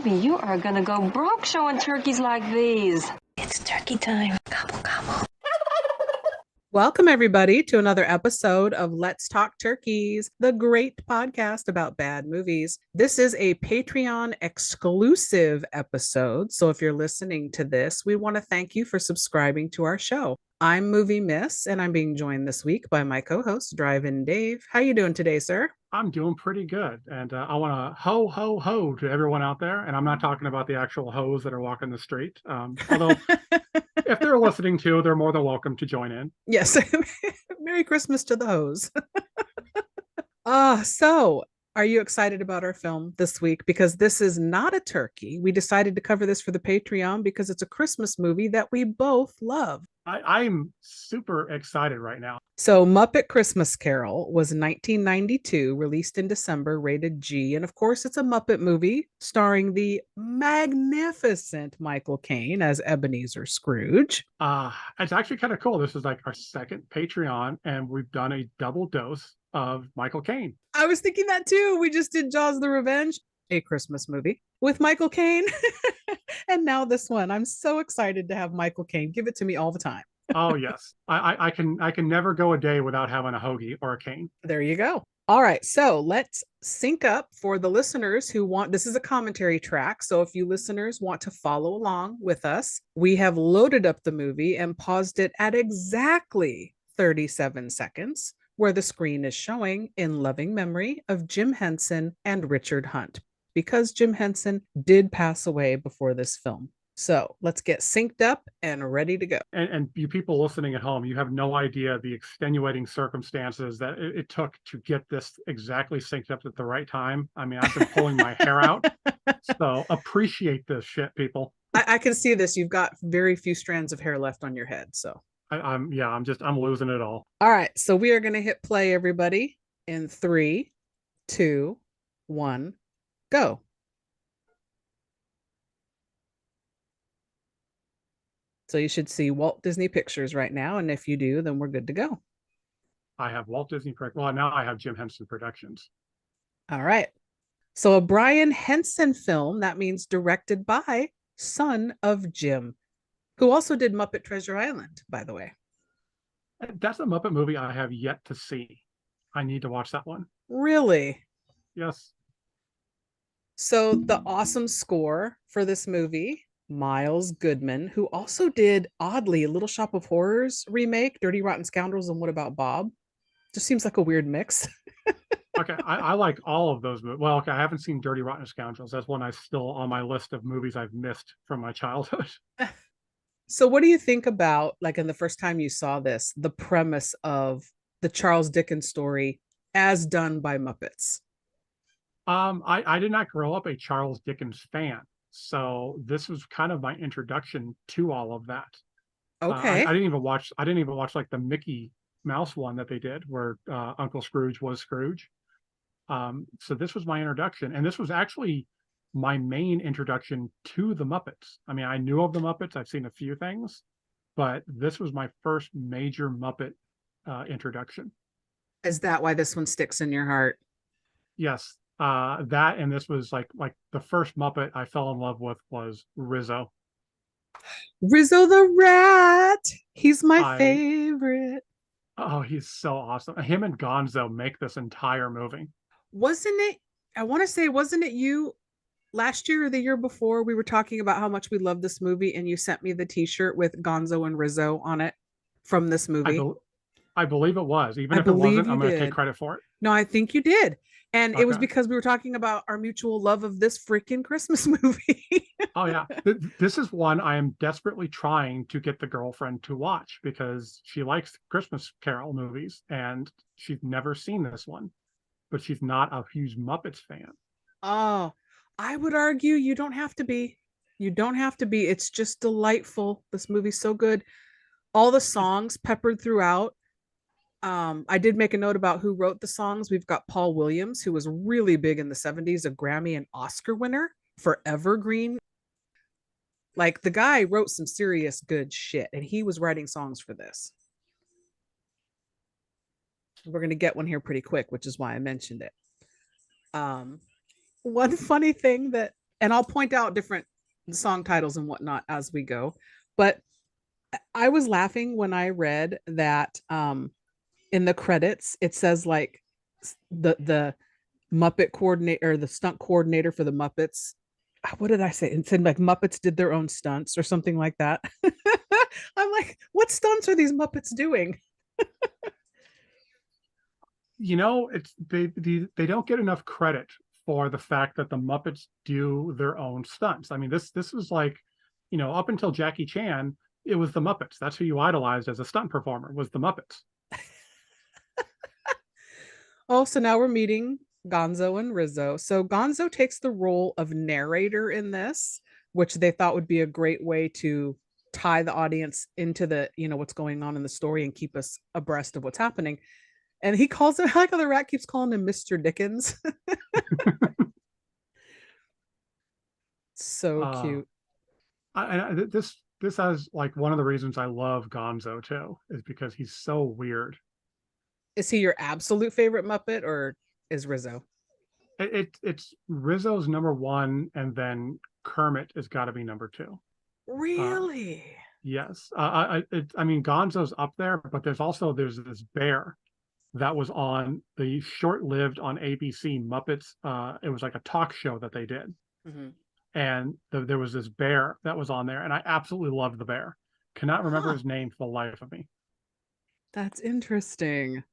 baby, you are gonna go broke showing turkeys like these. It's turkey time. Gobble, gobble. Welcome, everybody, to another episode of Let's Talk Turkeys, the great podcast about bad movies. This is a Patreon exclusive episode. So if you're listening to this, we want to thank you for subscribing to our show. I'm Movie Miss, and I'm being joined this week by my co-host, Drive-In Dave. How you doing today, sir? I'm doing pretty good. And I want to ho, ho, ho to everyone out there. And I'm not talking about the actual hoes that are walking the street. Although if they're listening to, they're more than welcome to join in. Yes. Merry Christmas to the hoes. So are you excited about our film this week? Because this is not a turkey. We decided to cover this for the Patreon because it's a Christmas movie that we both love. I'm super excited right now. So Muppet Christmas Carol was 1992, released in December, rated G. And of course, it's a Muppet movie starring the magnificent Michael Caine as Ebenezer Scrooge. It's actually kind of cool. This is like our second Patreon, and we've done a double dose of Michael Caine. I was thinking that too. We just did Jaws the Revenge, a Christmas movie with Michael Caine. And now this one. I'm so excited to have Michael Caine. Give it to me all the time. Oh yes. I can never go a day without having a hoagie or a cane. There you go. All right, so let's sync up for the listeners who want, this is a commentary track. So if you listeners want to follow along with us, we have loaded up the movie and paused it at exactly 37 seconds, where the screen is showing in loving memory of Jim Henson and Richard Hunt, because Jim Henson did pass away before this film. So let's get synced up and ready to go. And you people listening at home, you have no idea the extenuating circumstances that it took to get this exactly synced up at the right time. I mean, I've been pulling my hair out. So appreciate this shit, people. I can see this. You've got very few strands of hair left on your head. So I'm losing it all. All right. So we are going to hit play, everybody, in 3, 2, 1, go. So you should see Walt Disney Pictures right now. And if you do, then we're good to go. I have Walt Disney. Well, now I have Jim Henson Productions. All right. So a Brian Henson film, that means directed by son of Jim, who also did Muppet Treasure Island, by the way. That's a Muppet movie I have yet to see. I need to watch that one. Really? Yes. So the awesome score for this movie, Miles Goodman, who also did, oddly, a Little Shop of Horrors remake, Dirty Rotten Scoundrels, and What About Bob? Just seems like a weird mix. Okay, I like all of those movies. Well, okay, I haven't seen Dirty Rotten Scoundrels. That's one I still on my list of movies I've missed from my childhood. So what do you think about, like, in the first time you saw this, the premise of the Charles Dickens story as done by Muppets? I did not grow up a Charles Dickens fan, so this was kind of my introduction to all of that. Okay. I didn't even watch. I didn't even watch like the Mickey Mouse one that they did, where Uncle Scrooge was Scrooge. So this was my introduction, and this was actually my main introduction to the Muppets. I mean, I knew of the Muppets. I've seen a few things, but this was my first major Muppet introduction. Is that why this one sticks in your heart? Yes, that and this was like the first Muppet I fell in love with was Rizzo. Rizzo the Rat. He's my favorite. Oh, he's so awesome. Him and Gonzo make this entire movie. Wasn't it? I want to say, wasn't it you last year or the year before? We were talking about how much we love this movie, and you sent me the T-shirt with Gonzo and Rizzo on it from this movie. I believe it was. Even if it wasn't, I'm going to take credit for it. No, I think you did. And it was because we were talking about our mutual love of this freaking Christmas movie. Oh, yeah. This is one I am desperately trying to get the girlfriend to watch because she likes Christmas Carol movies and she's never seen this one, but she's not a huge Muppets fan. Oh, I would argue you don't have to be. You don't have to be. It's just delightful. This movie's so good. All the songs peppered throughout. I did make a note about who wrote the songs. We've got Paul Williams, who was really big in the 70s, a Grammy and Oscar winner for Evergreen. Like, the guy wrote some serious good shit, and he was writing songs for this. We're going to get one here pretty quick, which is why I mentioned it. One funny thing that And I'll point out different song titles and whatnot as we go. But I was laughing when I read that in the credits it says like the Muppet coordinator or the stunt coordinator for the Muppets. What did I say? It said like Muppets did their own stunts or something like that. I'm like, what stunts are these Muppets doing? You know, it's they don't get enough credit for the fact that the Muppets do their own stunts. I mean, this was like, you know, up until Jackie Chan, it was the Muppets. That's who you idolized as a stunt performer, was the Muppets. Oh, so now we're meeting Gonzo and Rizzo. So Gonzo takes the role of narrator in this, which they thought would be a great way to tie the audience into the, you know, what's going on in the story and keep us abreast of what's happening. And he calls him, I like how the rat keeps calling him Mr. Dickens. So Uh, cute. this has like one of the reasons I love Gonzo too, is because he's so weird. Is he your absolute favorite Muppet or is Rizzo? It's Rizzo's number one, and then Kermit has got to be number two. Uh, Really? yes, I mean Gonzo's up there, but there's this bear that was on the short-lived on ABC Muppets. It was like a talk show that they did, Mm-hmm. and there was this bear that was on there, and I absolutely loved the bear. Cannot remember Huh. his name for the life of me. That's interesting.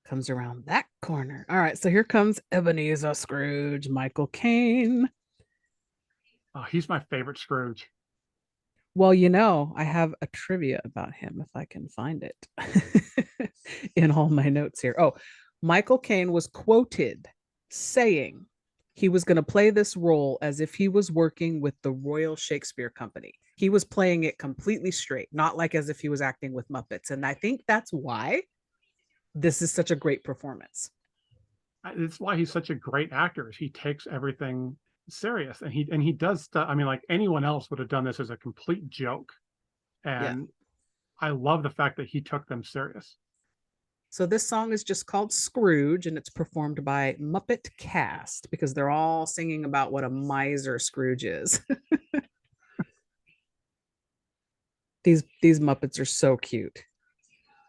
Comes around that corner. All right, so here comes Ebenezer Scrooge, Michael Caine. He's my favorite Scrooge. Well, you know, I have a trivia about him if I can find it in all my notes here. Oh, Michael Caine was quoted saying he was going to play this role as if he was working with the Royal Shakespeare Company. He was playing it completely straight, not like as if he was acting with Muppets. And I think that's why this is such a great performance. It's why he's such a great actor. He takes everything serious, and he does stuff. I mean, like anyone else would have done this as a complete joke, Yeah. and I love the fact that he took them serious. So this song is just called Scrooge and it's performed by Muppet Cast because they're all singing about what a miser Scrooge is. These Muppets are so cute.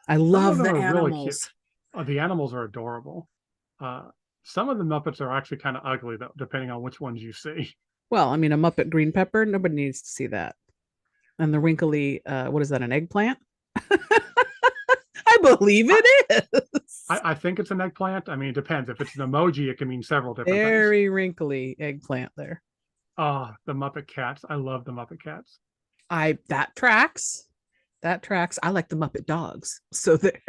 I Some of love them the are really cute. animals. The animals are adorable. Uh, some of the Muppets are actually kind of ugly, though, depending on which ones you see. Well, I mean, a Muppet green pepper, nobody needs to see that. And the wrinkly, what is that, an eggplant? I believe I, it is. I think it's an eggplant. I mean, it depends. If it's an emoji, it can mean several different things. Very wrinkly eggplant there. The Muppet Cats. I love the Muppet Cats. That tracks. That tracks. I like the Muppet dogs. So there.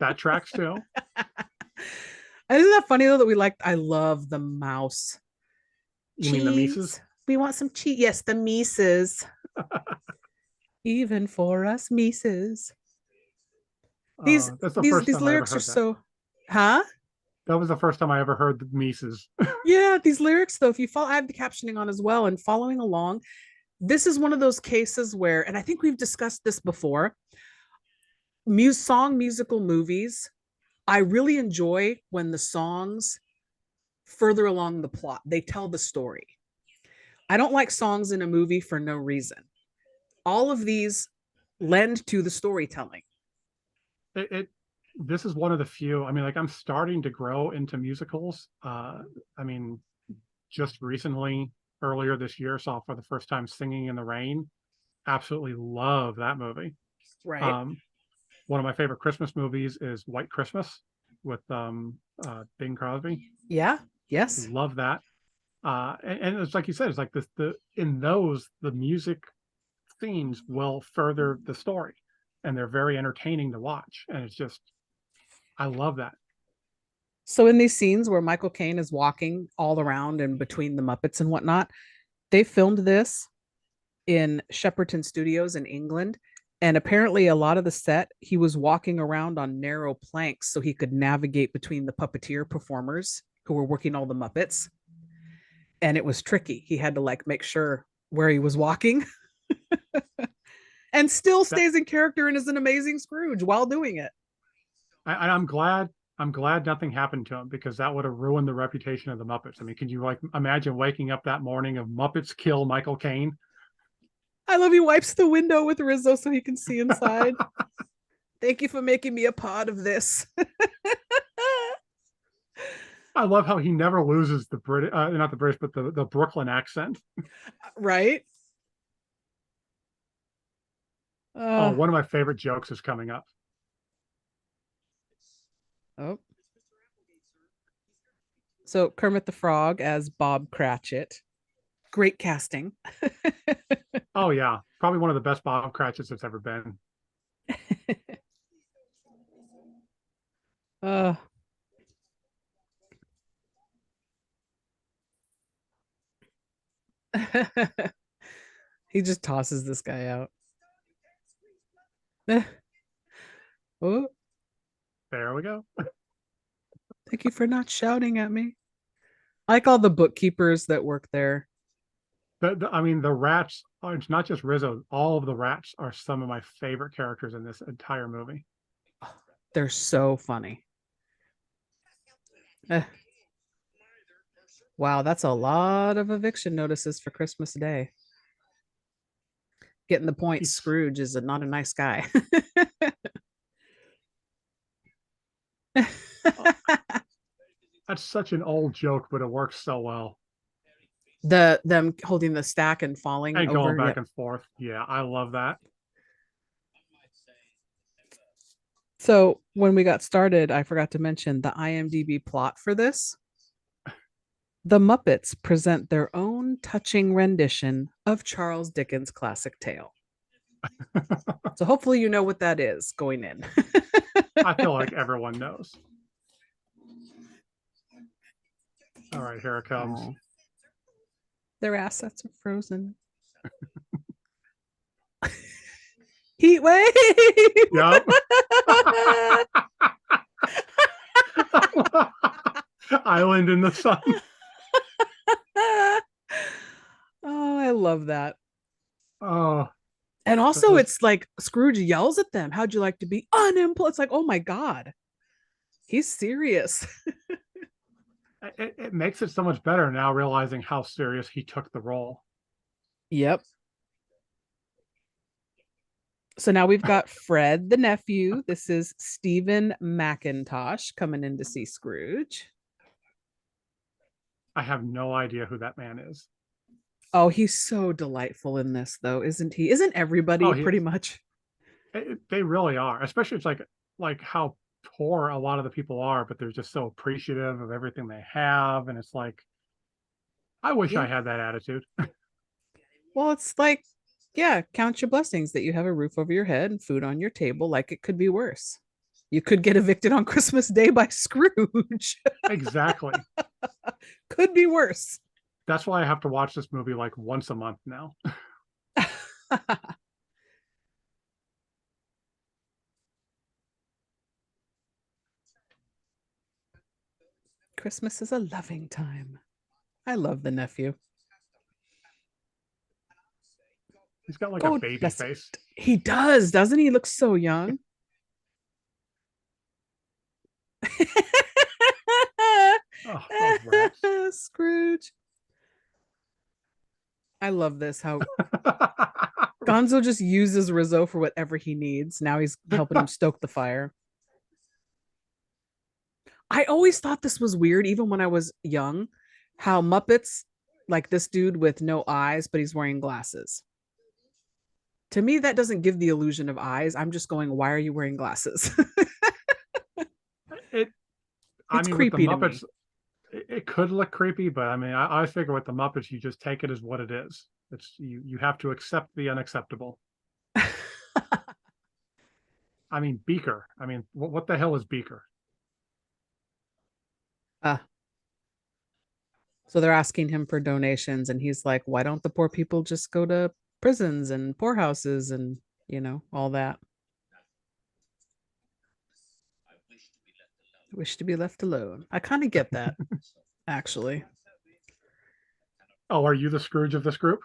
That tracks too. Isn't that funny though that I love the mouse You mean the Mises? cheese. We want some cheese. Yes, the Mises. Even for us Mises. These That's the these first these time I ever lyrics are heard that. so, huh? That was the first time I ever heard the Mises. Yeah, these lyrics though, if you follow, I have the captioning on as well and following along. This is one of those cases where, and I think we've discussed this before, musical movies. I really enjoy when the songs further along the plot, they tell the story. I don't like songs in a movie for no reason. All of these lend to the storytelling. it This is one of the few. I mean, like I'm starting to grow into musicals. I mean, just recently, earlier this year, saw for the first time Singing in the Rain. Absolutely love that movie. Right. Um, One of my favorite Christmas movies is White Christmas with Bing Crosby. Yeah. Yes. Love that. And it's like you said, it's like this the in those the music scenes will further the story, and they're very entertaining to watch. And it's just I love that. So in these scenes where Michael Caine is walking all around and between the Muppets and whatnot, they filmed this in Shepperton Studios in England. And apparently, a lot of the set, he was walking around on narrow planks so he could navigate between the puppeteer performers who were working all the Muppets. And it was tricky. He had to like make sure where he was walking and still That stays in character and is an amazing Scrooge while doing it. I'm glad I'm glad nothing happened to him because that would have ruined the reputation of the Muppets. I mean, can you like imagine waking up that morning of Muppets kill Michael Caine? I love he wipes the window with Rizzo so he can see inside. Thank you for making me a part of this. I love how he never loses the Brit, not the British, but the Brooklyn accent. Right? Oh, one of my favorite jokes is coming up. Oh. So Kermit the Frog as Bob Cratchit. Great casting. Oh yeah, probably one of the best Bob Cratchits that's ever been. uh he just tosses this guy out. Oh, There we go. thank you for not shouting at me. I like all the bookkeepers that work there. I mean, the rats. It's not just Rizzo. All of the rats are some of my favorite characters in this entire movie. They're so funny. Eh. Wow, that's a lot of eviction notices for Christmas Day. Getting the point, He's, Scrooge is not a nice guy. that's such an old joke, but it works so well. Them holding the stack and falling And going over. back Yep. and forth. Yeah, I love that. So when we got started, I forgot to mention the IMDb plot for this. The Muppets present their own touching rendition of Charles Dickens' classic tale. So hopefully you know what that is going in. I feel like everyone knows. All right, here it comes. Oh. Their assets are frozen. Heat wave. Yep. Island in the sun. Oh, I love that. Oh, and also it's like Scrooge yells at them, how'd you like to be unemployed? It's like, oh my God, he's serious. it makes it so much better now realizing how serious he took the role. Yep. So now we've got Fred the nephew. This is Stephen McIntosh coming in to see Scrooge. I have no idea who that man is. Oh, he's so delightful in this, though, isn't he? Isn't everybody pretty much? They really are, especially it's like how poor a lot of the people are, but they're just so appreciative of everything they have, and it's like, I wish I had that attitude. Well, it's like, yeah, count your blessings that you have a roof over your head and food on your table. Like it could be worse. You could get evicted on Christmas Day by Scrooge. Exactly. Could be worse. That's why I have to watch this movie like once a month now. Christmas is a loving time. I love the nephew. He's got like a baby face. He does, doesn't he? He looks so young. Oh, Scrooge. I love this. How Gonzo just uses Rizzo for whatever he needs. Now he's helping him stoke the fire. I always thought this was weird, even when I was young, how Muppets, like this dude with no eyes, but he's wearing glasses. To me, that doesn't give the illusion of eyes. I'm just going, why are you wearing glasses? It's creepy with the Muppets, it could look creepy, but I mean, I figure with the Muppets, you just take it as what it is. It's you have to accept the unacceptable. I mean, Beaker. I mean, what the hell is Beaker? So they're asking him for donations, and he's like, why don't the poor people just go to prisons and poorhouses and, all that? I wish to be left alone. I kind of get that, actually. Oh, are you the Scrooge of this group?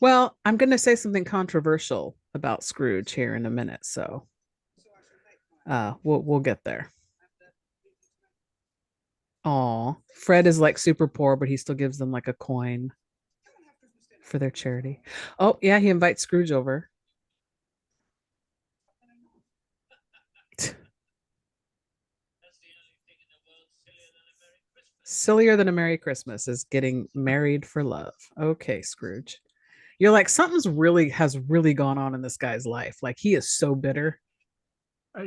Well, I'm going to say something controversial about Scrooge here in a minute, so we'll get there. Oh, Fred is like super poor, but he still gives them like a coin for their charity. Oh, yeah, he invites Scrooge over. Sillier than a Merry Christmas is getting married for love. Okay, Scrooge. You're like, something's really has really gone on in this guy's life. Like he is so bitter.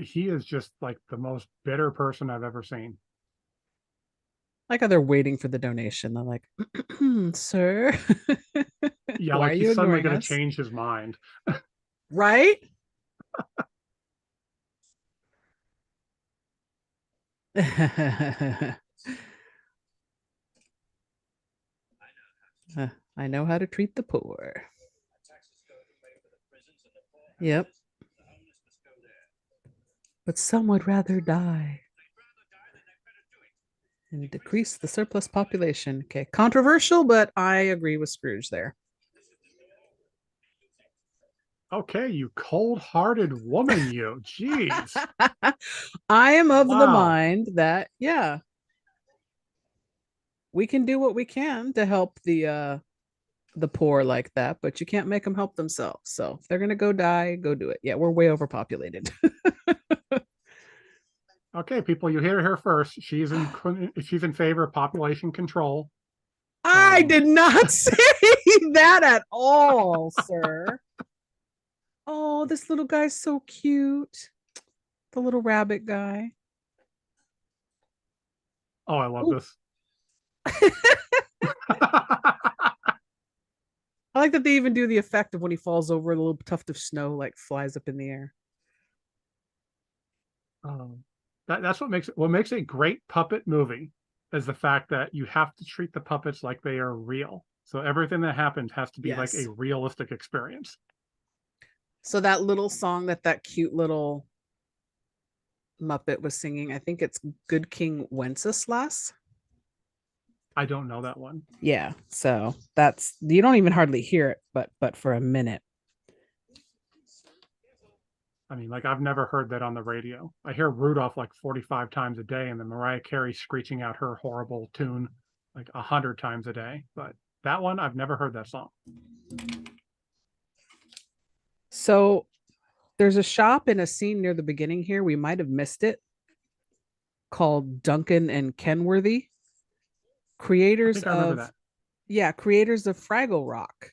He is just like the most bitter person I've ever seen. Like how they're waiting for the donation. They're like, sir, Yeah, why are like you he's suddenly ignoring going to us? change his mind. Right? I know how to treat the poor. Yep. But some would rather die and decrease the surplus population. Okay. Controversial, but I agree with Scrooge there. Okay, you cold-hearted woman, you. Jeez. I am of the Wow. mind that, yeah, we can do what we can to help the poor like that, but you can't make them help themselves. So if they're gonna go die, go do it. Yeah, we're way overpopulated. Okay, people, you hear her first. She's in favor of population control. I did not say that at all, sir. Oh, this little guy's so cute. The little rabbit guy. Oh, I love Oh, this. I like that they even do the effect of when he falls over, a little tuft of snow like flies up in the air. Um, that's what makes a great puppet movie is the fact that you have to treat the puppets like they are real. So everything that happens has to be like a Yes. realistic experience. So that little song that cute little Muppet was singing, I think it's Good King Wenceslas. I don't know that one. Yeah, so that's you don't even hardly hear it, but for a minute. I mean, like I've never heard that on the radio. I hear Rudolph like 45 times a day, and then Mariah Carey screeching out her horrible tune like 100 times a day. But that one, I've never heard that song. So there's a shop in a scene near the beginning here. We might have missed it, called Duncan and Kenworthy, I creators think I remember of that. yeah, creators of Fraggle Rock.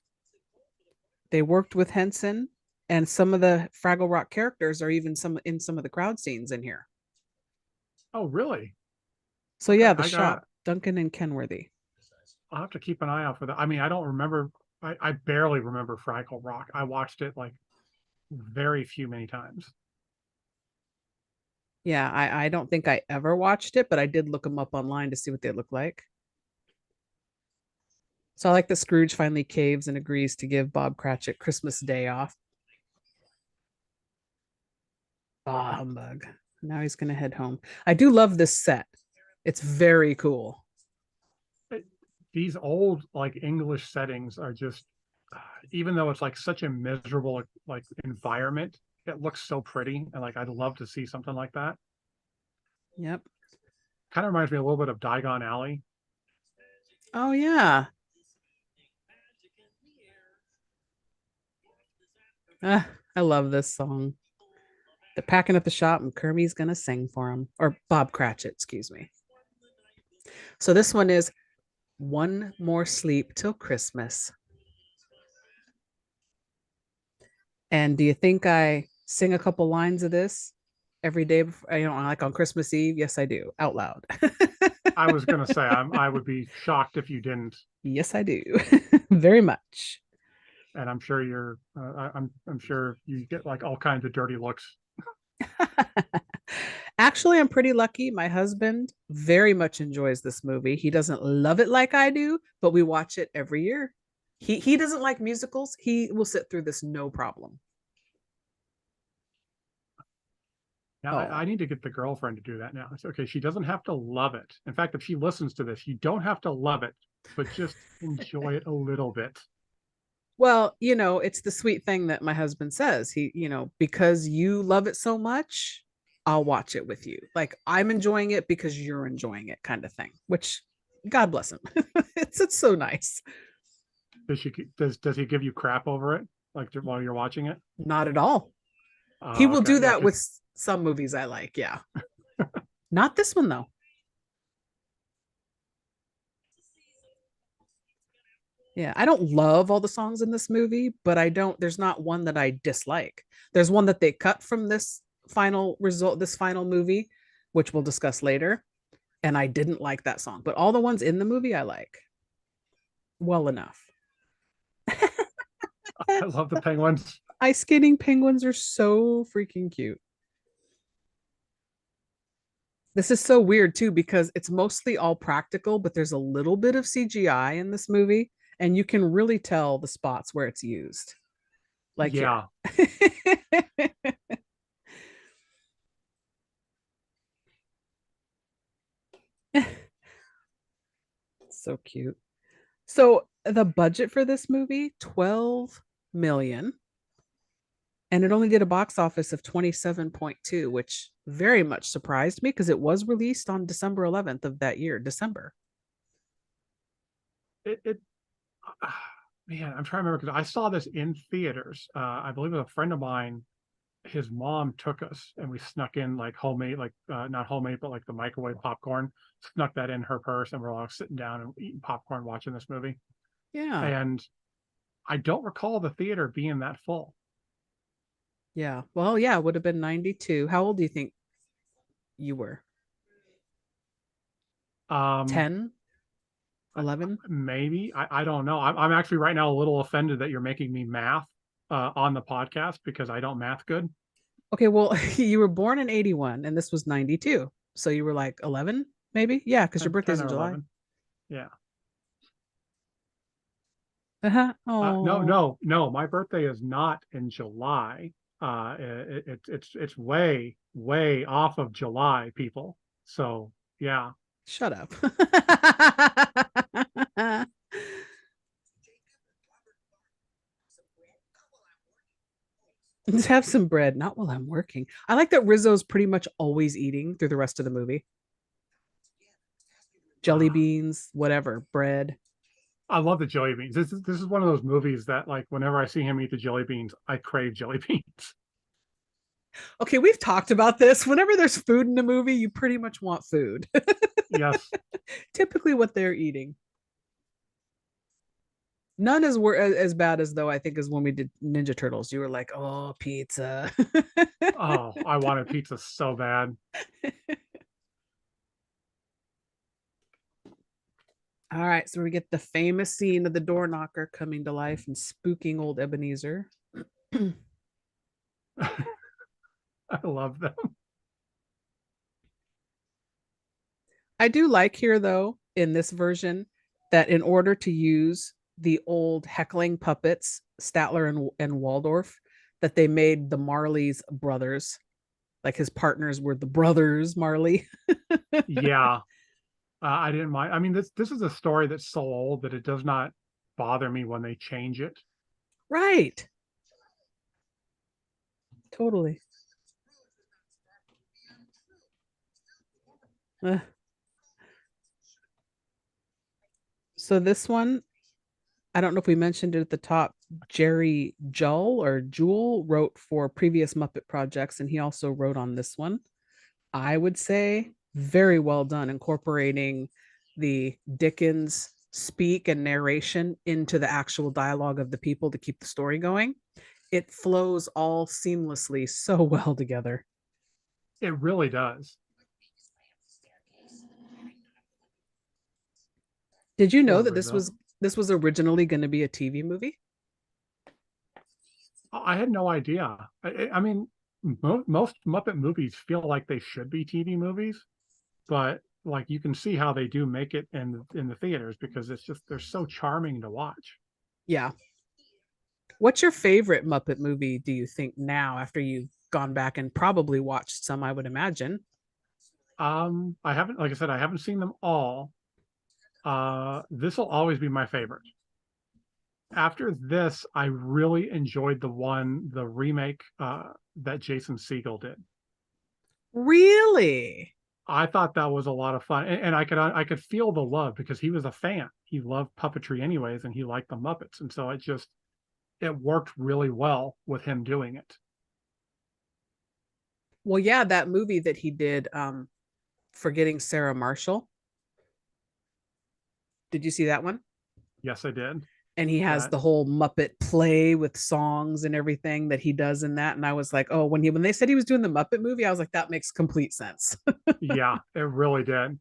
They worked with Henson, and some of the Fraggle Rock characters are even some of the crowd scenes in here. Oh, really? So Okay, yeah, the shop, Duncan and Kenworthy. I'll have to keep an eye out for that. I mean, I don't remember. I barely remember Fraggle Rock. I watched it like very few many times. Yeah, I don't think I ever watched it, but I did look them up online to see what they look like. So I like that Scrooge finally caves and agrees to give Bob Cratchit Christmas Day off. Ah, humbug. Now he's gonna head home. I do love this set. It's very cool. It, these old like English settings are just, even though it's like such a miserable like environment, it looks so pretty, and like I'd love to see something like that. Yep. Kind of reminds me a little bit of Diagon Alley. Oh yeah. Ah, I love this song. They're packing up the shop and Kermie's gonna sing for him. Or Bob Cratchit, excuse me. So this one is One More Sleep Till Christmas. And do you think I sing a couple lines of this every day before, like on Christmas Eve? Yes, I do, out loud. I was gonna say I would be shocked if you didn't, Yes, I do. Very much. and I'm sure I'm sure you get like all kinds of dirty looks. Actually, I'm pretty lucky. My husband very much enjoys this movie. He doesn't love it like I do, but we watch it every year. He doesn't like musicals. He will sit through this no problem. Now I Oh, need to get the girlfriend to do that now. It's okay. She doesn't have to love it. In fact, if she listens to this, you don't have to love it, but just enjoy it a little bit. well, it's the sweet thing that my husband says. Because you love it so much, I'll watch it with you. Like I'm enjoying it because you're enjoying it, kind of thing. Which, God bless him. It's so nice. Does he give you crap over it like while you're watching it? Not at all. He Oh, will okay, do yeah, that with because some movies I like. Yeah, not this one though. Yeah, I don't love all the songs in this movie, but I don't, there's not one that I dislike. There's one that they cut from this final result, this final movie, which we'll discuss later. And I didn't like that song, but all the ones in the movie I like well enough. I love the penguins. Ice skating penguins are so freaking cute. This is so weird too because it's mostly all practical, but there's a little bit of CGI in this movie, and you can really tell the spots where it's used. Like here. Yeah, So cute. So the budget for this movie, 12 million, and it only did a box office of 27.2, which very much surprised me because it was released on December 11th of that year, December. it man, I'm trying to remember because I saw this in theaters. I believe a friend of mine, his mom took us and we snuck in like homemade, like not homemade, but like the microwave popcorn, snuck that in her purse, and we're all sitting down and eating popcorn watching this movie. Yeah. And I don't recall the theater being that full. Yeah. Well, yeah, it would have been 92. How old do you think you were? Um, 10, 11? Maybe I don't know. I'm actually right now a little offended that you're making me math on the podcast because I don't math good. Okay, well, you were born in 81 and this was 92. So you were like 11, maybe? Yeah, because your 10, birthday's 10 in or July. 11. Yeah. Uh-huh. No, Oh, no, no. My birthday is not in July. It's way, way off of July, people. So yeah. shut up. Just have some bread, not while I'm working. I like that Rizzo's pretty much always eating through the rest of the movie. Jelly Ah, beans, whatever, bread. I love the jelly beans. This is one of those movies that like whenever I see him eat the jelly beans, I crave jelly beans. Okay, we've talked about this. Whenever there's food in a movie, you pretty much want food. Yes. Typically what they're eating. None as bad as though I think as when we did Ninja Turtles. You were like, "Oh, pizza." Oh, I wanted pizza so bad. All right, so we get the famous scene of the door knocker coming to life and spooking old Ebenezer. I love them. I do like here, though, in this version, that in order to use the old heckling puppets, Statler and Waldorf, that they made the Marleys brothers. Like his partners were the brothers Marley. Yeah. I didn't mind. I mean, this is a story that's so old that it does not bother me when they change it. Right. Totally. Uh, so this one, I don't know if we mentioned it at the top. Jerry Jewell wrote for previous Muppet projects, and he also wrote on this one. I would say very well done, incorporating the Dickens speak and narration into the actual dialogue of the people to keep the story going. It flows all seamlessly so well together. It really does. Did you know Poor that Rizzo. this was originally going to be a TV movie? I had no idea. I mean, most Muppet movies feel like they should be TV movies, but like you can see how they do make it in the theaters because it's just they're so charming to watch. Yeah. What's your favorite Muppet movie, do you think, now after you've gone back and probably watched some, I would imagine? I haven't, like I said, I haven't seen them all. This will always be my favorite. After this, I really enjoyed the remake that Jason Segel did. Really? I thought that was a lot of fun, and I could feel the love because he was a fan. He loved puppetry anyways, and he liked the Muppets, and so it worked really well with him doing it. Well, yeah, that movie that he did, Forgetting Sarah Marshall. Did you see that one? Yes, I did. And he has That the whole Muppet play with songs and everything that he does in that. And I was like, oh, when they said he was doing the Muppet movie, I was like, that makes complete sense. yeah, it really did,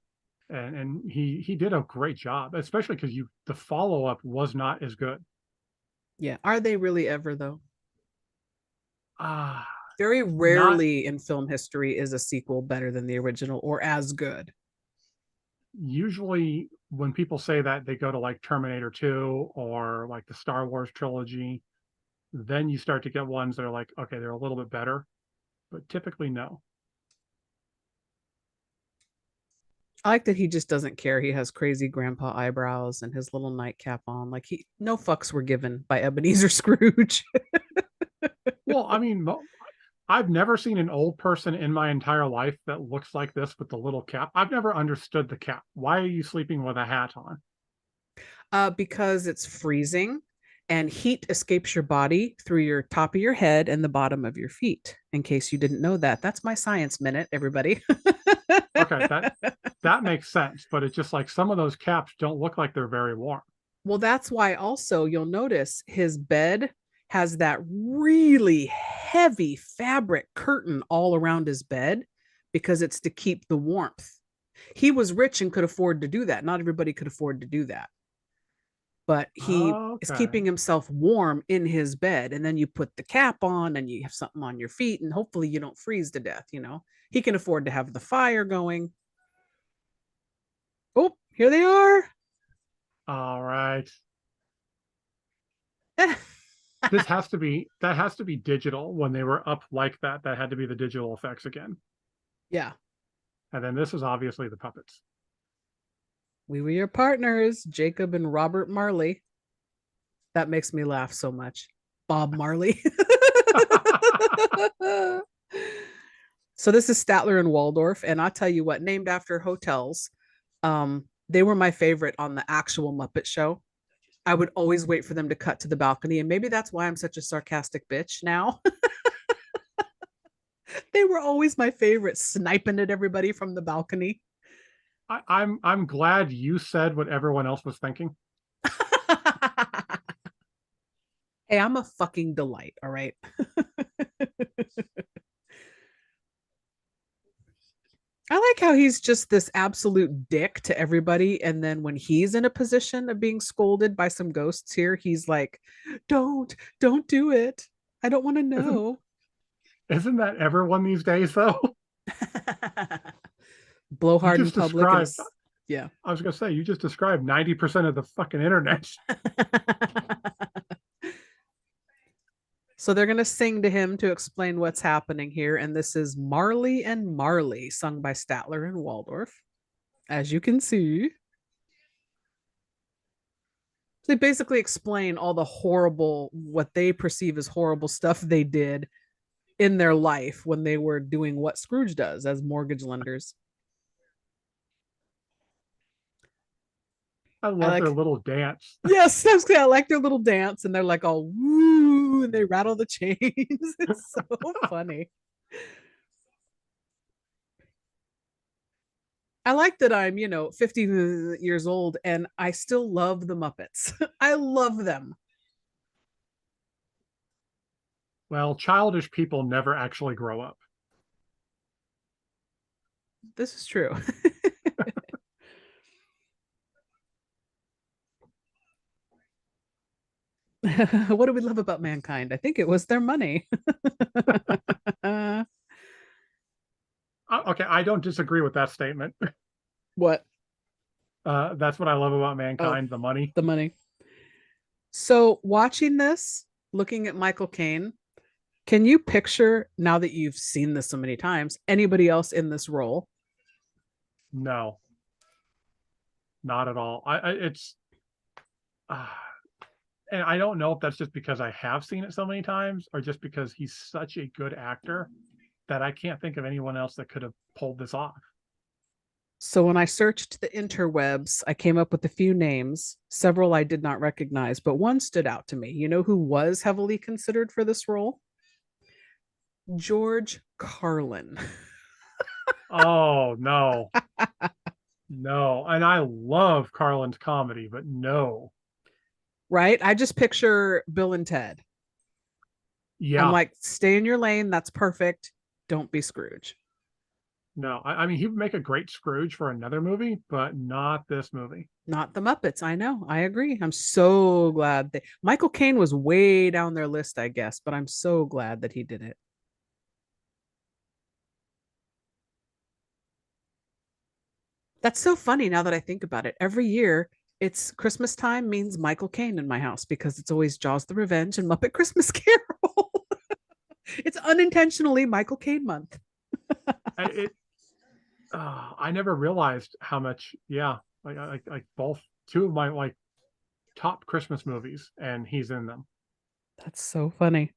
and he did a great job, especially because you the follow up was not as good. Yeah. Are they really ever though? Ah, Very not rarely in film history is a sequel better than the original or as good. usually when people say that they go to like Terminator 2 or like the Star Wars trilogy, then you start to get ones that are like, okay, they're a little bit better, but typically no. I like that he just doesn't care. He has crazy grandpa eyebrows and his little nightcap on. Like no fucks were given by Ebenezer Scrooge. Well, I mean, I've never seen an old person in my entire life that looks like this with the little cap. I've never understood the cap. Why are you sleeping with a hat on? Because it's freezing and heat escapes your body through your top of your head and the bottom of your feet. In case you didn't know that, that's my science minute, everybody. Okay, that makes sense, but it's just like some of those caps don't look like they're very warm. Well, that's why also you'll notice his bed has that really heavy fabric curtain all around his bed because it's to keep the warmth. He was rich and could afford to do that. Not everybody could afford to do that, but he is Okay. keeping himself warm in his bed. And then you put the cap on and you have something on your feet, and hopefully you don't freeze to death. He can afford to have the fire going. Oh, here they are. All right. That has to be digital when they were up like that. That had to be the digital effects again. Yeah, And then this is obviously the puppets. we were your partners, Jacob and Robert Marley. That makes me laugh so much. Bob Marley. So this is Statler and Waldorf, and I'll tell you what, named after hotels. They were my favorite on the actual Muppet Show. I would always wait for them to cut to the balcony, and maybe that's why I'm such a sarcastic bitch now. They were always my favorite, sniping at everybody from the balcony. I'm glad you said what everyone else was thinking. Hey, I'm a fucking delight, all right? I like how he's just this absolute dick to everybody. And then when he's in a position of being scolded by some ghosts here, he's like, don't do it. I don't want to Isn't know. isn't that everyone these days though? Blow You hard in just public and described it's, yeah. I was gonna say you just described 90% of the fucking internet. So they're going to sing to him to explain what's happening here. And this is Marley and Marley, sung by Statler and Waldorf, as you can see. They basically explain all the horrible, what they perceive as horrible stuff they did in their life when they were doing what Scrooge does as mortgage lenders. I I love their like, little dance. yes, I like their little dance, and they're like all woo, and they rattle the chains. It's so funny. I like that I'm, 50 years old and I still love the Muppets. I love them. Well, childish people never actually grow up. This is true. What do we love about mankind? I think it was their money. Okay, I don't disagree with that statement. What? That's what I love about Oh, mankind, the money. the money. So, watching this, looking at Michael Caine, can you picture, now that you've seen this so many times, anybody else in this role? No, not at all. It's uh, and I don't know if that's just because I have seen it so many times or just because he's such a good actor. that I can't think of anyone else that could have pulled this off. So when I searched the interwebs, I came up with a few names. Several I did not recognize, but one stood out to me. You know who was heavily considered for this role? George Carlin. Oh no, no. And I love Carlin's comedy, but no. Right? I just picture Bill and Ted. I'm Yeah, like, stay in your lane. That's perfect. Don't be Scrooge. no. I mean, he would make a great Scrooge for another movie, but not this movie. Not the Muppets. I know. I agree. I'm so glad that Michael Caine was way down their list, I guess, but I'm so glad that he did it. That's so funny now that I think about it. Every year, it's Christmas time means Michael Caine in my house because it's always Jaws the Revenge and Muppet Christmas Carol. It's unintentionally Michael Caine month. It I never realized how much. Yeah, like both two of my like top Christmas movies, and he's in them. That's so funny.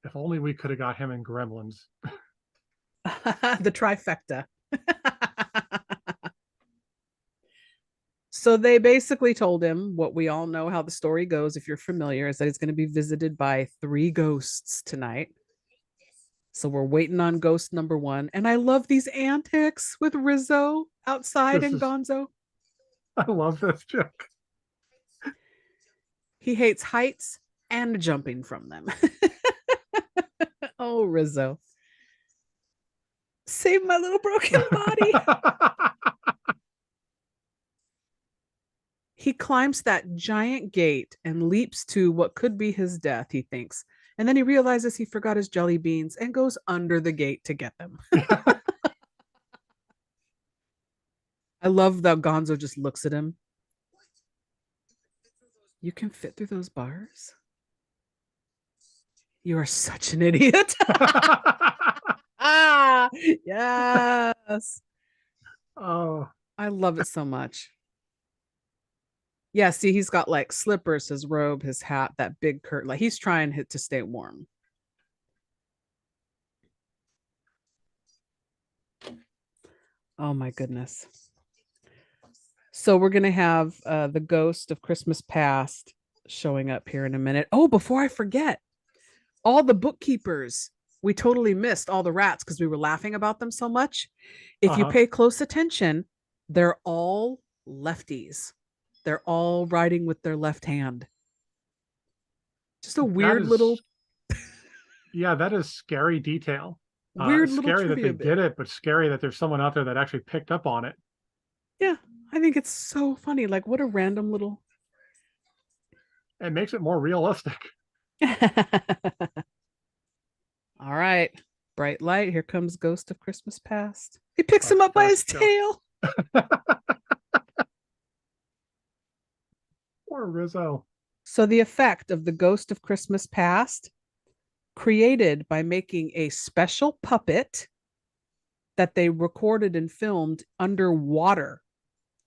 If only we could have got him in Gremlins. The trifecta. So they basically told him what we all know how the story goes, if you're familiar, is that he's going to be visited by 3 ghosts tonight. So we're waiting on ghost number 1. And I love these antics with Rizzo outside This and is Gonzo. I love this joke. He hates heights and jumping from them. Oh, Rizzo. Save my little broken body. He climbs that giant gate and leaps to what could be his death, he thinks. And then he realizes he forgot his jelly beans and goes under the gate to get them. I love that Gonzo just looks at him. You can fit through those bars? You are such an idiot. Ah, yes. Oh, I love it so much. Yeah, see, he's got like slippers, his robe, his hat, that big curtain. Like he's trying to stay warm. Oh my goodness. So we're gonna have the ghost of Christmas past showing up here in a minute. Oh, before I forget, all the bookkeepers, we totally missed all the rats because we were laughing about them so much. If you uh-huh. pay close attention, they're all lefties. They're all writing with their left hand. Just a That weird is, little yeah, that is scary detail. weird little Scary that they trivia bit. did it, but scary that there's someone out there that actually picked up on it. Yeah, I think it's so funny. Like what a random little It makes it more realistic. All right. Bright light. Here comes Ghost of Christmas Past. He picks Our him up by his first joke. tail. Poor Rizzo. So the effect of the Ghost of Christmas Past created by making a special puppet that they recorded and filmed underwater,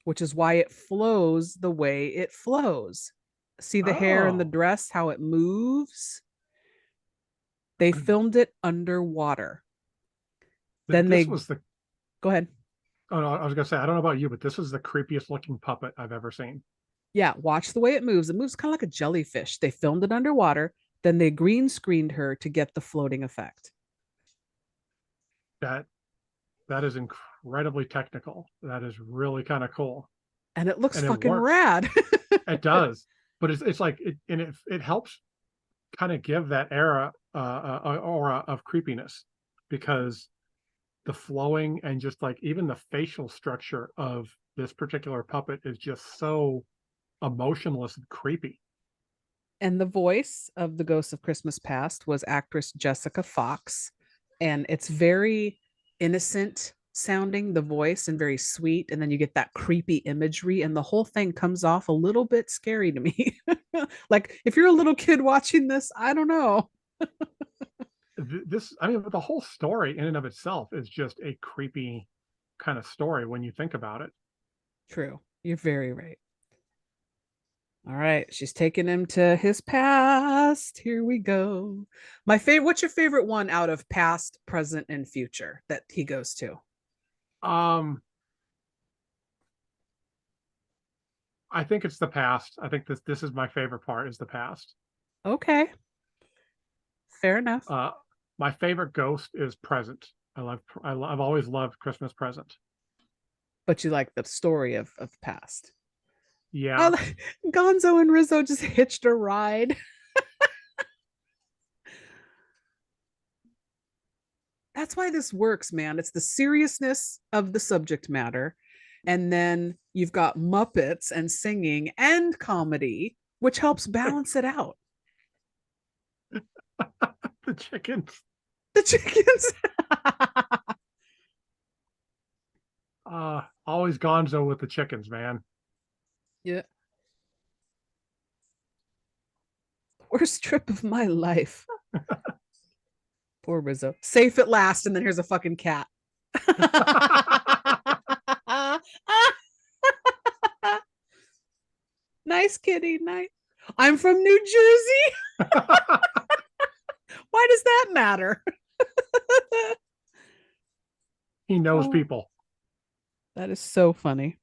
which is why it flows the way it flows. See the hair in the Oh, dress, how it moves? They filmed it underwater. Then this they was the. go ahead. Oh no, I was gonna say I don't know about you, but this is the creepiest looking puppet I've ever seen. Yeah, watch the way it moves. It moves kind of like a jellyfish. They filmed it underwater, then they green screened her to get the floating effect. That that is incredibly technical. That is really kind of cool, And it looks and it fucking works. rad. It does, but it's like it helps kind of give that aura of creepiness because the flowing and just like even the facial structure of this particular puppet is just so emotionless and creepy. And the voice of the Ghost of Christmas Past was actress Jessica Fox. And it's very innocent sounding, the voice, and very sweet. And then you get that creepy imagery, and the whole thing comes off a little bit scary to me. Like, if you're a little kid watching this, I don't know. This, I mean, the whole story in and of itself is just a creepy kind of story when you think about it. True. You're very right. All right, she's taking him to his past. Here we go. My favorite. What's your favorite one out of past, present, and future that he goes to? Um, I think it's the past. I think this is my favorite part is the past. Okay, fair enough. My favorite ghost is present. I've always loved Christmas Present. But you like the story of past. Yeah. Oh, Gonzo and Rizzo just hitched a ride. That's why this works, man. It's the seriousness of the subject matter. And then you've got Muppets and singing and comedy, which helps balance it out. The chickens. The chickens. Always Gonzo with the chickens, man. Yeah. Worst trip of my life. Poor Rizzo. Safe at last. And then here's a fucking cat. Nice kitty. Nice. I'm from New Jersey. Why does that matter? He knows people. That is so funny.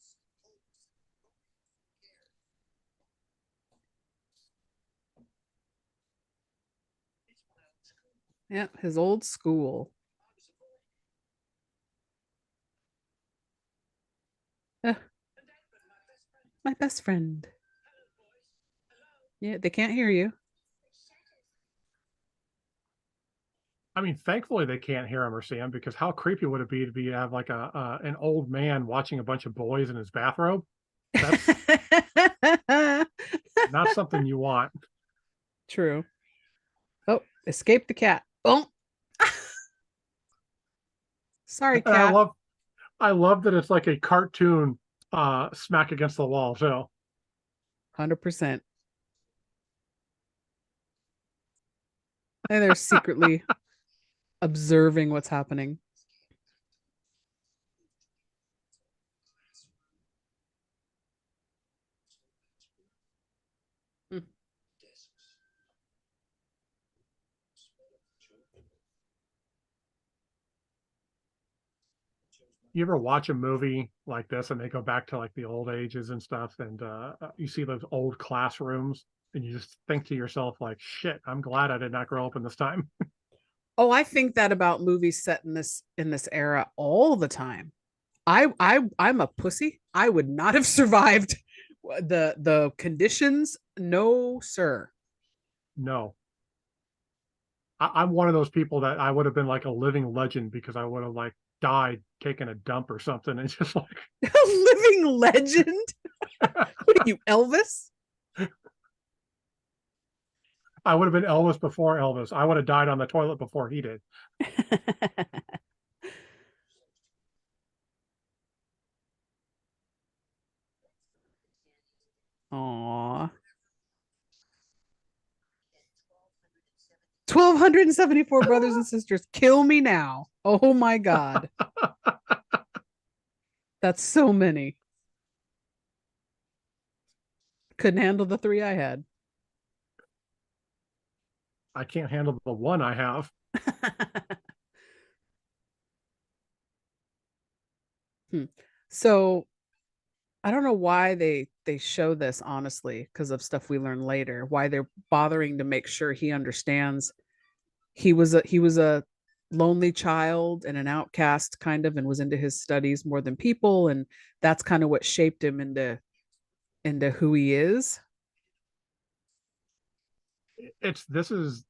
Yeah, his old school. Uh, my best friend. Yeah, they can't hear you. I mean, thankfully they can't hear him or see him because how creepy would it be to have like an old man watching a bunch of boys in his bathrobe? That's not something you want. True. Oh, escape the cat. Oh, sorry, And cat. I love that it's like a cartoon smack against the wall. So 100%. And they're secretly observing what's happening. Hmm. you ever watch a movie like this and they go back to like the old ages and stuff and you see those old classrooms and you just think to yourself like, shit, I'm glad I did not grow up in this time. Oh, I think that about movies set in this era all the time. I'm a pussy. I would not have survived the conditions. No, sir. No. I'm one of those people that I would have been like a living legend because I would have like died taking a dump or something and just like A living legend. What are you, Elvis? I would have been Elvis before Elvis. I would have died on the toilet before he did. Aw. 1,274 brothers and sisters. Kill me now. Oh my God. That's so many. Couldn't handle the three I had. I can't handle the one I have. Hmm. So I don't know why they show this honestly because of stuff we learn later. Why they're bothering to make sure he understands he was a lonely child and an outcast kind of and was into his studies more than people and that's kind of what shaped him into who he is. It's Like this is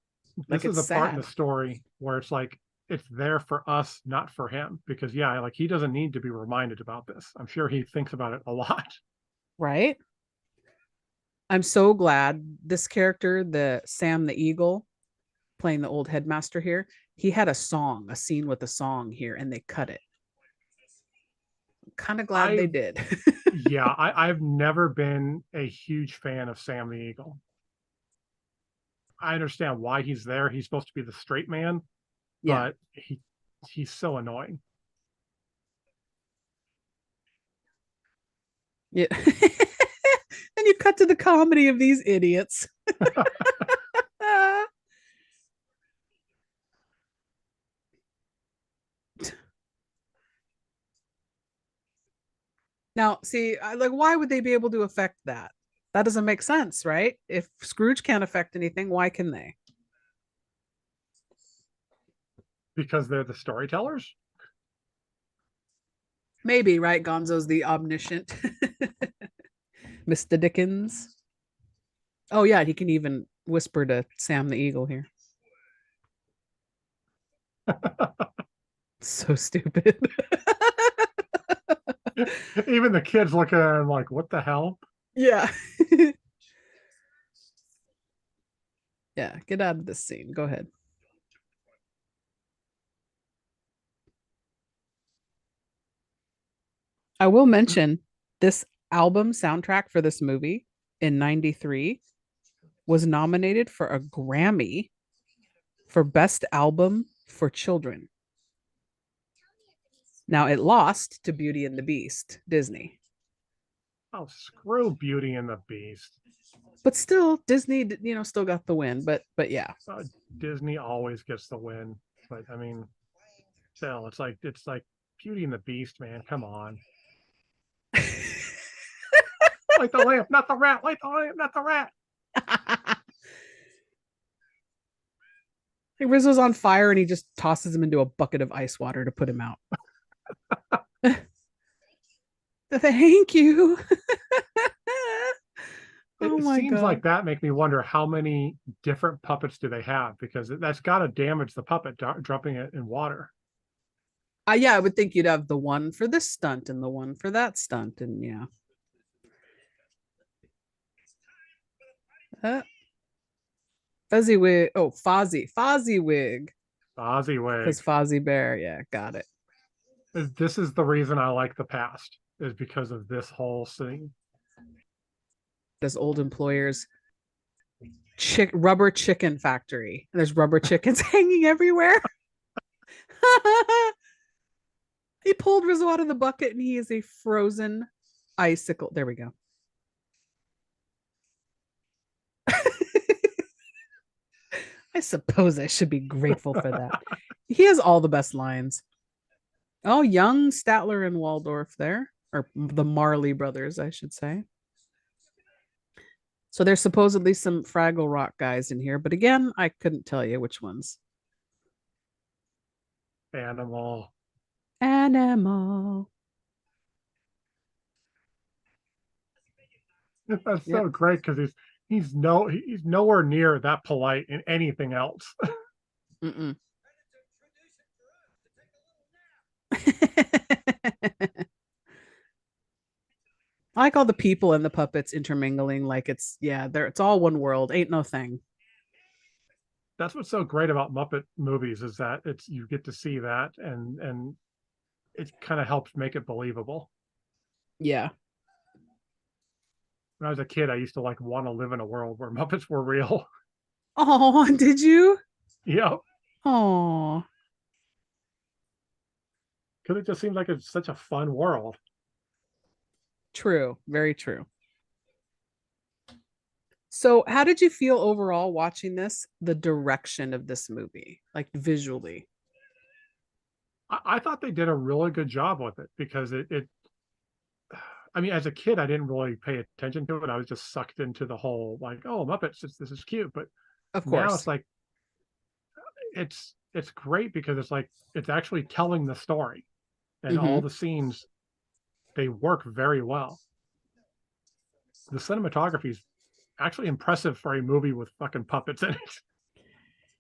it's the part in the sad, story where it's like it's there for us, not for him. Because yeah, like he doesn't need to be reminded about this. I'm sure he thinks about it a lot. right? I'm so glad this character, the Sam the Eagle, playing the old headmaster here, he had a scene with a song here, and they cut it. Kind of glad they I've did. yeah, I've never been a huge fan of Sam the Eagle. I understand why he's there. He's supposed to be the straight man, Yeah. but he's so annoying. Yeah. And you cut cut to the comedy of these idiots. Now, see, like, why would they be able to affect that? That doesn't make sense, right? If Scrooge can't affect anything, why can they? Because they're the storytellers. Maybe, right? Gonzo's the omniscient. Mr. Dickens. Oh, yeah, he can even whisper to Sam the Eagle here. So stupid. Even the kids look at him like, what the hell? Yeah. Yeah, get out of this scene. Go ahead. I will mention this album soundtrack for this movie in 93 was nominated for a Grammy for Best Album for Children. Now it lost to Beauty and the Beast, Disney. Oh, screw Beauty and the Beast. But still, Disney, still got the win. But yeah. Disney always gets the win. But I mean, still, it's like Beauty and the Beast, man. Come on. Light the lamp, not the rat. Light the lamp, not the rat. Rizzo's on fire and he just tosses him into a bucket of ice water to put him out. Thank you. It seems like that make me wonder how many different puppets do they have, because that's got to damage the puppet dropping it in water. Yeah, I would think you'd have the one for this stunt and the one for that stunt, and yeah. Fozzie wig. Because Fozzie Bear, yeah, got it. This is the reason I like the past, is because of this whole scene. This old employer's rubber chicken factory. There's rubber chickens hanging everywhere. He pulled Rizzo out of the bucket and he is a frozen icicle. There we go. I suppose I should be grateful for that. He has all the best lines. Oh, young Statler and Waldorf there, or the Marley brothers, I should say. So there's supposedly some Fraggle Rock guys in here, but again, I couldn't tell you which ones. Animal. That's so great, because he's nowhere near that polite in anything else. Mm-mm. I like all the people and the puppets intermingling, like it's all one world, ain't no thing. That's what's so great about Muppet movies, is that you get to see that, and it kind of helps make it believable. Yeah. When I was a kid, I used to want to live in a world where Muppets were real. Oh, did you? Yep. Oh. Because it just seems like it's such a fun world. True. Very true. So, how did you feel overall watching this? The direction of this movie, like visually? I thought they did a really good job with it, because I mean, as a kid, I didn't really pay attention to it. I was just sucked into the whole, like, oh, Muppets, this is cute. But of course, now it's like, it's great, because it's actually telling the story, and all the scenes, they work very well. The cinematography is actually impressive for a movie with fucking puppets in it.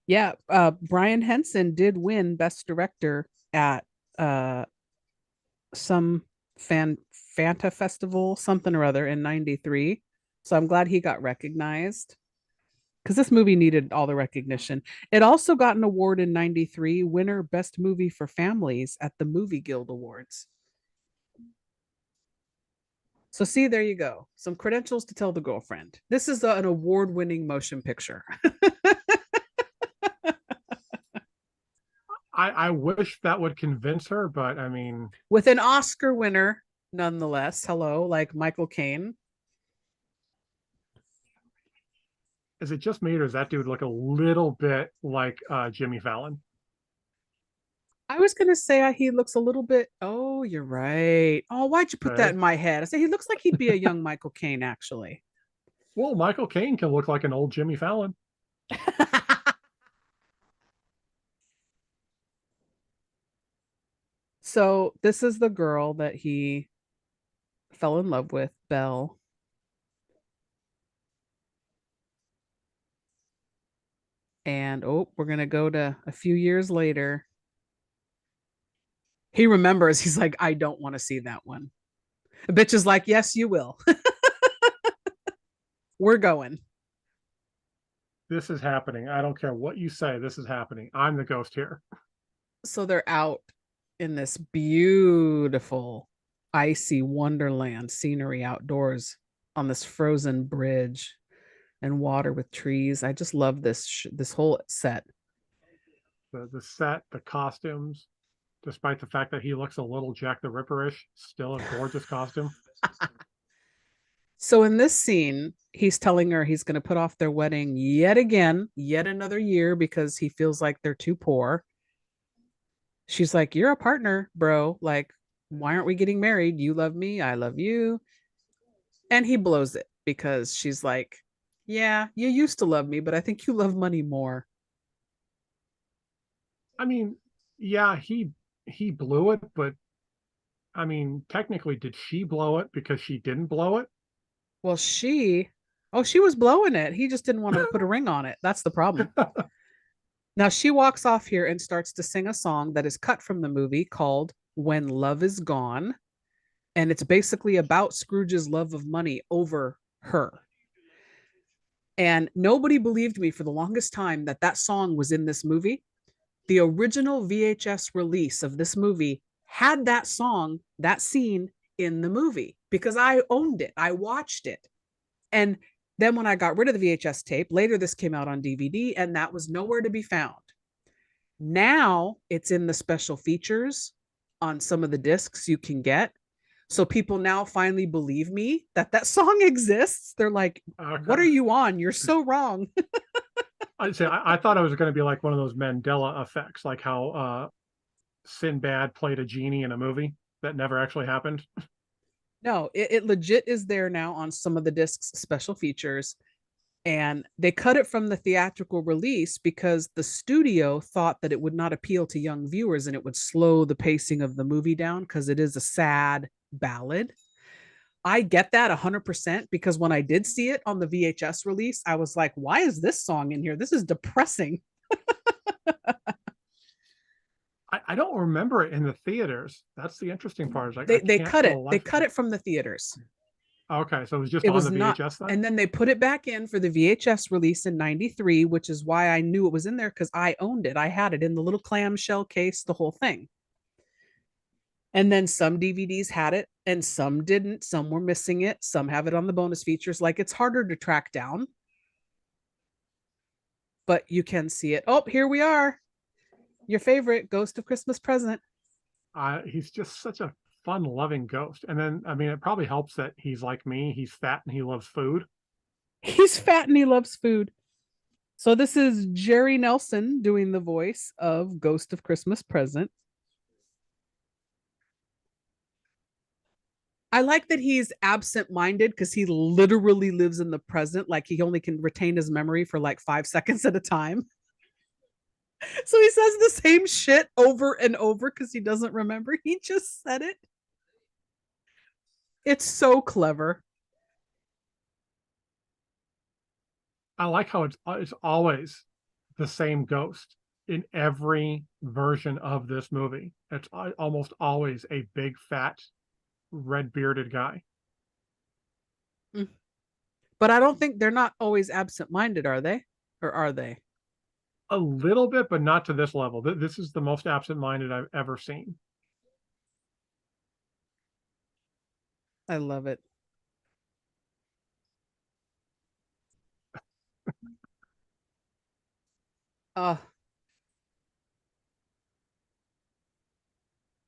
Yeah, Brian Henson did win Best Director at some Fanta Festival, something or other, in 93. So I'm glad he got recognized, because this movie needed all the recognition. It also got an award in 93, winner Best Movie for Families at the Movie Guild Awards. So see, there you go. Some credentials to tell the girlfriend. This is an award-winning motion picture. I wish that would convince her, but I mean, with an Oscar winner, nonetheless. Hello, like Michael Caine. Is it just me, or does that dude look a little bit like Jimmy Fallon? I was gonna say he looks a little bit. Oh, you're right. Oh, why'd you put that Right? in my head? I say he looks like he'd be a young Michael Caine, actually. Well, Michael Caine can look like an old Jimmy Fallon. So this is the girl that he fell in love with, Belle. And oh, we're gonna go to a few years later. He remembers. He's like, I don't want to see that one. The bitch is like, yes, you will. We're going. This is happening. I don't care what you say. This is happening. I'm the ghost here. So they're out in this beautiful, icy wonderland scenery outdoors on this frozen bridge and water with trees. I just love this whole set. The set, the costumes, despite the fact that he looks a little Jack the Ripper-ish, still a gorgeous costume. So in this scene, he's telling her he's going to put off their wedding yet again, yet another year because he feels like they're too poor. She's like, "You're a partner, bro. Like, why aren't we getting married? You love me, I love you." And he blows it because she's like, "Yeah, you used to love me, but I think you love money more." I mean, yeah, he blew it, but I mean, technically, did she blow it because she didn't blow it? Well, she was blowing it. He just didn't want to put a ring on it. That's the problem. Now she walks off here and starts to sing a song that is cut from the movie called When Love Is Gone. And it's basically about Scrooge's love of money over her. And nobody believed me for the longest time that that song was in this movie. The original VHS release of this movie had that song, that scene in the movie because I owned it. I watched it. And then when I got rid of the VHS tape, later this came out on DVD and that was nowhere to be found. Now it's in the special features on some of the discs you can get. So people now finally believe me that that song exists. They're like, "What are Okay. you on? You're so wrong." I'd say I thought it was going to be like one of those Mandela effects, like how Sinbad played a genie in a movie that never actually happened. No, it legit is there now on some of the discs special features. And they cut it from the theatrical release because the studio thought that it would not appeal to young viewers and it would slow the pacing of the movie down because it is a sad ballad. I get that 100% because when I did see it on the VHS release, I was like, why is this song in here? This is depressing. I don't remember it in the theaters. That's the interesting part. Is like I They can't cut for the it. They life. cut it from the theaters. Okay, so it was just It on was the not, VHS then. and then they put it back in for the VHS release in 93, which is why I knew it was in there because I owned it. I had it in the little clamshell case, the whole thing. And then some DVDs had it and some didn't. Some were missing it. Some have it on the bonus features. Like it's harder to track down, but you can see it. Oh, here we are. Your favorite Ghost of Christmas Present. He's just such a fun-loving ghost. And then, I mean, it probably helps that he's like me. He's fat and he loves food. He's fat and he loves food. So this is Jerry Nelson doing the voice of Ghost of Christmas Present. I like that he's absent-minded because he literally lives in the present. Like he only can retain his memory for like 5 seconds at a time. So he says the same shit over and over because he doesn't remember. He just said it. It's so clever. I like how it's always the same ghost in every version of this movie. It's almost always a big fat red bearded guy. Mm. But I don't think they're not always absent-minded, are they? Or are they? A little bit, but not to this level. This is the most absent-minded I've ever seen. I love it. Uh,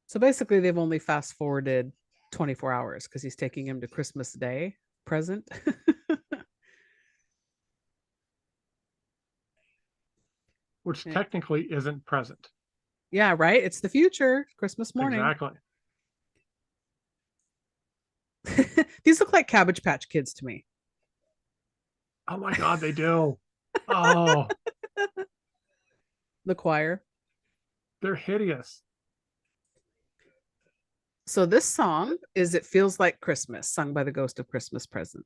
so basically, they've only fast forwarded 24 hours because he's taking him to Christmas Day present. which Yeah. technically isn't present. Yeah, right. It's the future. Christmas morning. Exactly. These look like Cabbage Patch Kids to me. Oh my God, they do. Oh, The choir. they're hideous. So this song is It Feels Like Christmas, sung by the Ghost of Christmas Present.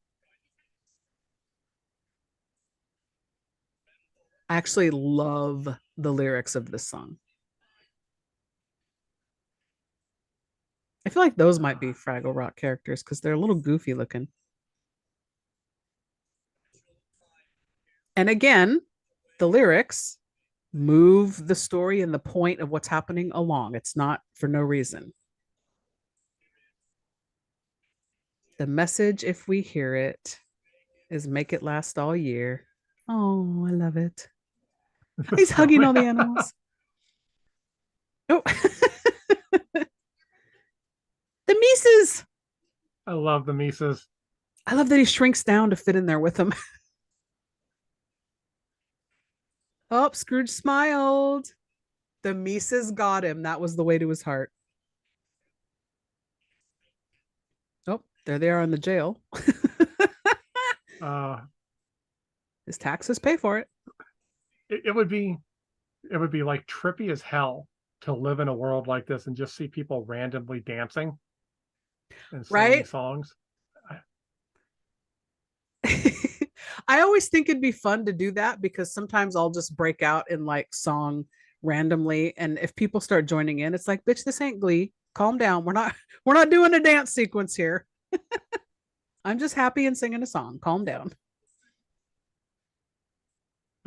I actually love the lyrics of this song. I feel like those might be Fraggle Rock characters because they're a little goofy looking. And again, the lyrics move the story and the point of what's happening along. It's not for no reason. The message, if we hear it, is make it last all year. Oh, I love it. He's So, hugging all the animals. Oh, the Mises. I love the Mises. I love that he shrinks down to fit in there with them. Oh, Scrooge smiled. The Mises got him. That was the way to his heart. Oh, there they are in the jail. Uh, His taxes pay for it. it would be like trippy as hell to live in a world like this and just see people randomly dancing and singing Right? songs. I always think it'd be fun to do that because sometimes I'll just break out in like song randomly, and if people start joining in, it's like, bitch, this ain't Glee. Calm down. We're not doing a dance sequence here. I'm just happy and singing a song. Calm down.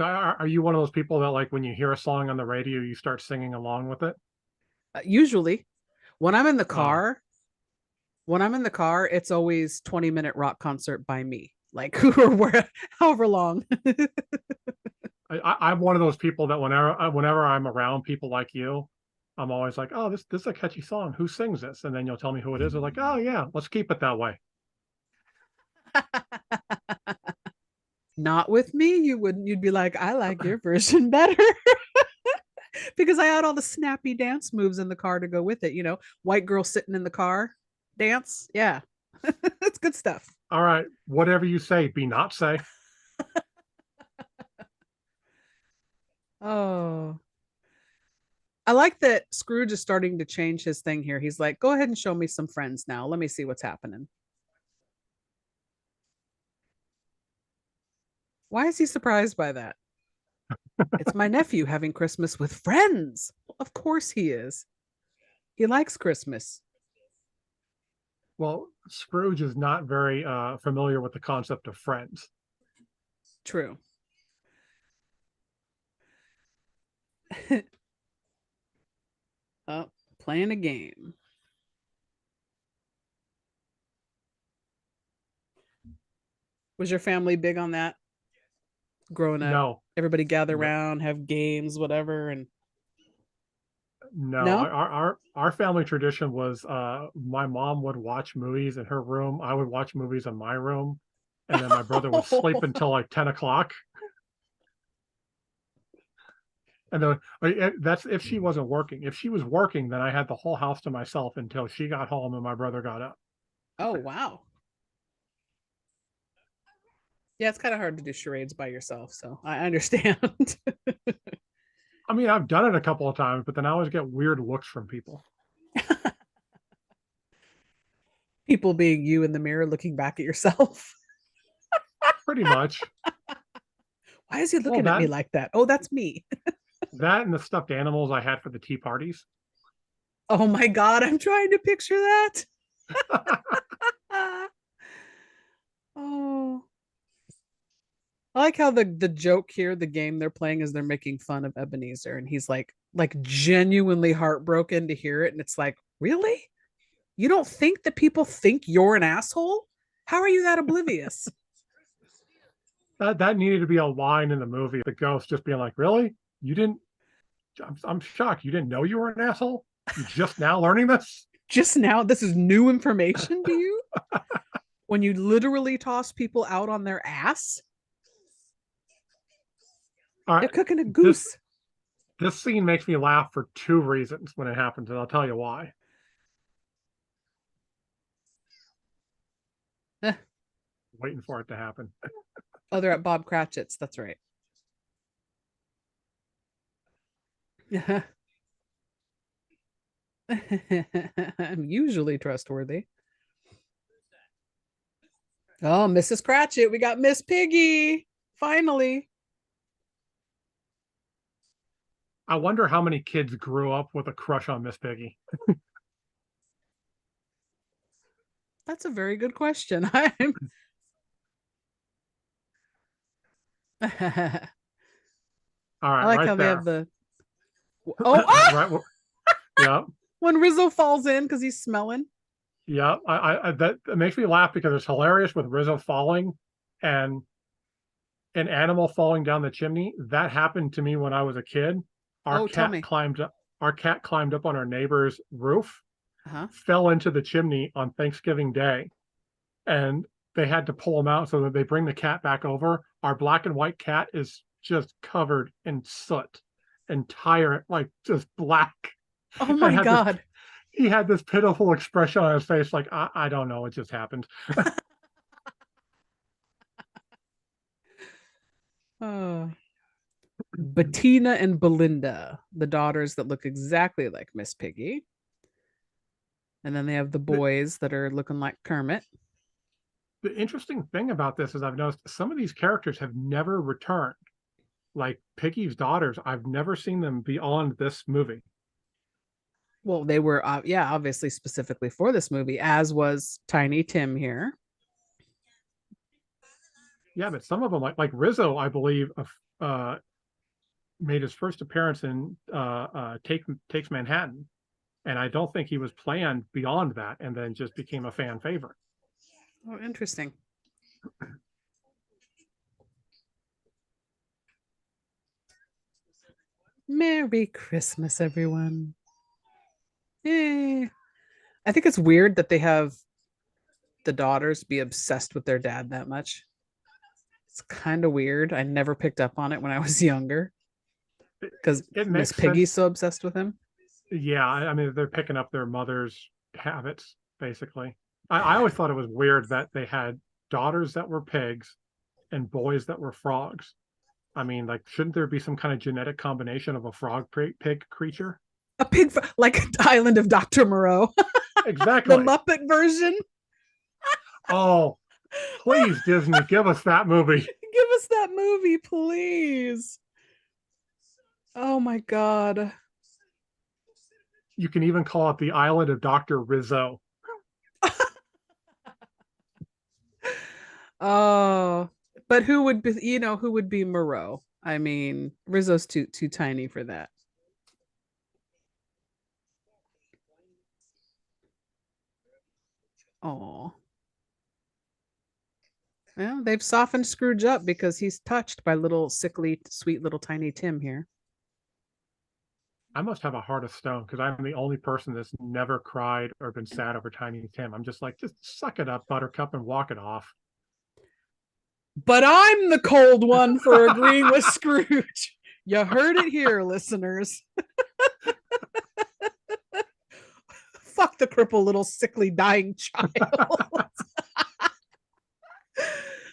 Are you one of those people that, like, when you hear a song on the radio, you start singing along with it? Usually, when I'm in the Oh, car, it's always 20-minute rock concert by me, like or where, however long. I'm one of those people that whenever I'm around people like you, I'm always like, oh, this is a catchy song. Who sings this? And then you'll tell me who it is. They're like, oh yeah, let's keep it that way. Not with me. You wouldn't. You'd be like, I like your version better. Because I had all the snappy dance moves in the car to go with it. White girl sitting in the car dance. Yeah, that's good stuff. All right, whatever you say, be not say. Oh, I like that Scrooge is starting to change his thing here. He's like, go ahead and show me some friends now. Let me see what's happening. Why is he surprised by that? It's my nephew having Christmas with friends. Of course he is. He likes Christmas. Well, Scrooge is not very familiar with the concept of friends. True. Oh, playing a game. Was your family big on that growing up? No, Everybody gather no, around, have games, whatever, and no. no? Our family tradition was my mom would watch movies in her room. I would watch movies in my room, and then my brother would sleep until like 10 o'clock. And then that's if she wasn't working. If she was working, then I had the whole house to myself until she got home and my brother got up. Oh, wow. Yeah, it's kind of hard to do charades by yourself, so I understand. I mean, I've done it a couple of times, but then I always get weird looks from people. People being you in the mirror looking back at yourself. Pretty much. Why is he Well, looking at me like that? Oh, that's me. that and the stuffed animals I had for the tea parties. Oh my God, I'm trying to picture that. Oh, I like how the joke here, the game they're playing is they're making fun of Ebenezer, and he's like genuinely heartbroken to hear it, and it's like, really? You don't think that people think you're an asshole? How are you that oblivious? That needed to be a line in the movie. The ghost just being like, "Really? You didn't? I'm shocked. You didn't know you were an asshole. You just now learning this? Just now, this is new information to you? When you literally toss people out on their ass? All They're right, cooking a goose. This scene makes me laugh for two reasons when it happens, and I'll tell you why. Eh. Waiting for it to happen. Oh, they're at Bob Cratchit's. That's right. I'm usually trustworthy. Oh, Mrs. Cratchit, we got Miss Piggy. Finally. I wonder how many kids grew up with a crush on Miss Piggy. That's a very good question. I'm I All right, like right how they have there. the oh, Right. Yeah. when Rizzo falls in because he's smelling. Yeah. That makes me laugh because it's hilarious with Rizzo falling and an animal falling down the chimney. That happened to me when I was a kid. Our Oh, tell cat me. climbed up. Our cat climbed up on our neighbor's roof, Uh-huh. fell into the chimney on Thanksgiving Day, and they had to pull him out so that they bring the cat back over. Our black and white cat is just covered in soot, entire like just black, Oh and my had this. God. He had this pitiful expression on his face, like I don't know, it just happened. Oh. Bettina and Belinda, the daughters that look exactly like Miss Piggy. And then they have the The, boys that are looking like Kermit. the interesting thing about this is I've noticed some of these characters have never returned. Like Piggy's daughters, I've never seen them beyond this movie. Well, they were, yeah, obviously specifically for this movie, as was Tiny Tim here. Yeah, but some of them, like Rizzo, I believe, made his first appearance in Takes Manhattan, and I don't think he was planned beyond that, and then just became a fan favorite. Oh, interesting. Merry Christmas, everyone. Yay. I think it's weird that they have the daughters be obsessed with their dad that much. It's kind of weird. I never picked up on it when I was younger because It Miss makes Piggy's sense. so obsessed with him. Yeah, I mean they're picking up their mother's habits basically. I always thought it was weird that they had daughters that were pigs and boys that were frogs. I mean, like, shouldn't there be some kind of genetic combination of a frog pig creature? A pig, like Island of Dr. Moreau, the Exactly. Muppet version. Oh, please, Disney, give us that movie. Give us that movie, please. Oh my God. You can even call it the Island of Dr. Rizzo. Oh, but who would be, who would be Moreau? I mean, Rizzo's too tiny for that. Oh. Well, they've softened Scrooge up because he's touched by little sickly, sweet little tiny Tim here. I must have a heart of stone because I'm the only person that's never cried or been sad over Tiny Tim. I'm just like, just suck it up, Buttercup, and walk it off. But I'm the cold one for agreeing with Scrooge. You heard it here, listeners. Fuck the crippled little sickly dying child.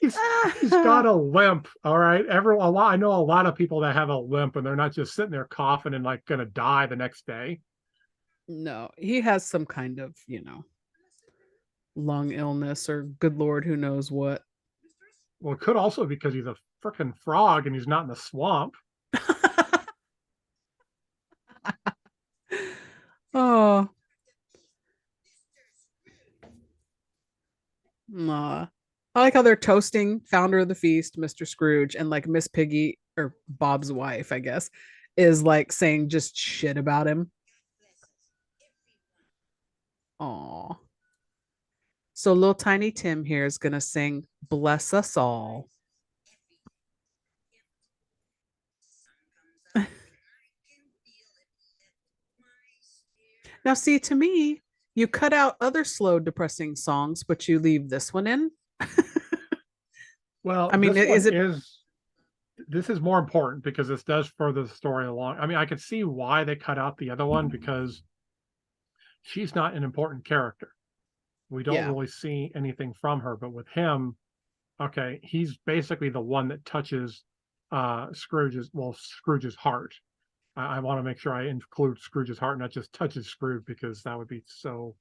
He's got a limp. All right. I know a lot of people that have a limp and they're not just sitting there coughing and like gonna die the next day. No, he has some kind of, lung illness or good Lord, who knows what. Well, it could also be because he's a freaking frog and he's not in the swamp. Oh, nah. I like how they're toasting founder of the feast, Mr. Scrooge, and like Miss Piggy or Bob's wife, I guess, is like saying just shit about him. Oh. So little tiny Tim here is gonna sing "Bless Us All." Now, see, to me, you cut out other slow, depressing songs, but you leave this one in. Well, I mean, this one is it? this is more important because this does further the story along. I mean, I could see why they cut out the other one because she's not an important character. We don't Yeah. really see anything from her, but with him, okay, he's basically the one that touches Scrooge's heart. I want to make sure I include Scrooge's heart, not just touches Scrooge, because that would be so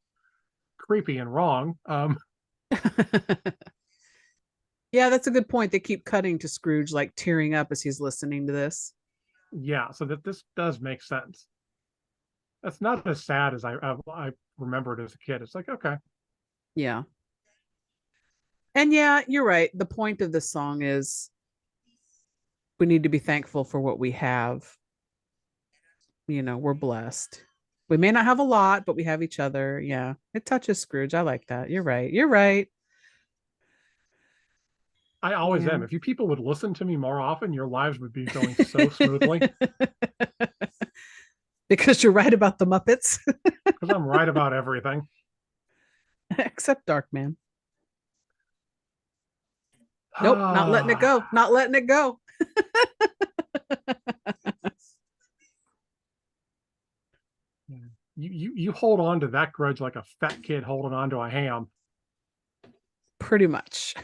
creepy and wrong. Yeah, that's a good point. They keep cutting to Scrooge, like tearing up as he's listening to this. Yeah, so that this does make sense. That's not as sad as I remembered as a kid. It's like, okay, Yeah. And yeah, you're right. The point of this song is we need to be thankful for what we have. We're blessed. We may not have a lot, but we have each other. Yeah. It touches Scrooge. I like that. You're right. You're right. I always Yeah. am. If you people would listen to me more often, your lives would be going so smoothly Because you're right about the Muppets, because I'm right about everything. except Darkman. Nope, not letting it go. Not letting it go. You hold on to that grudge like a fat kid holding on to a ham. Pretty much.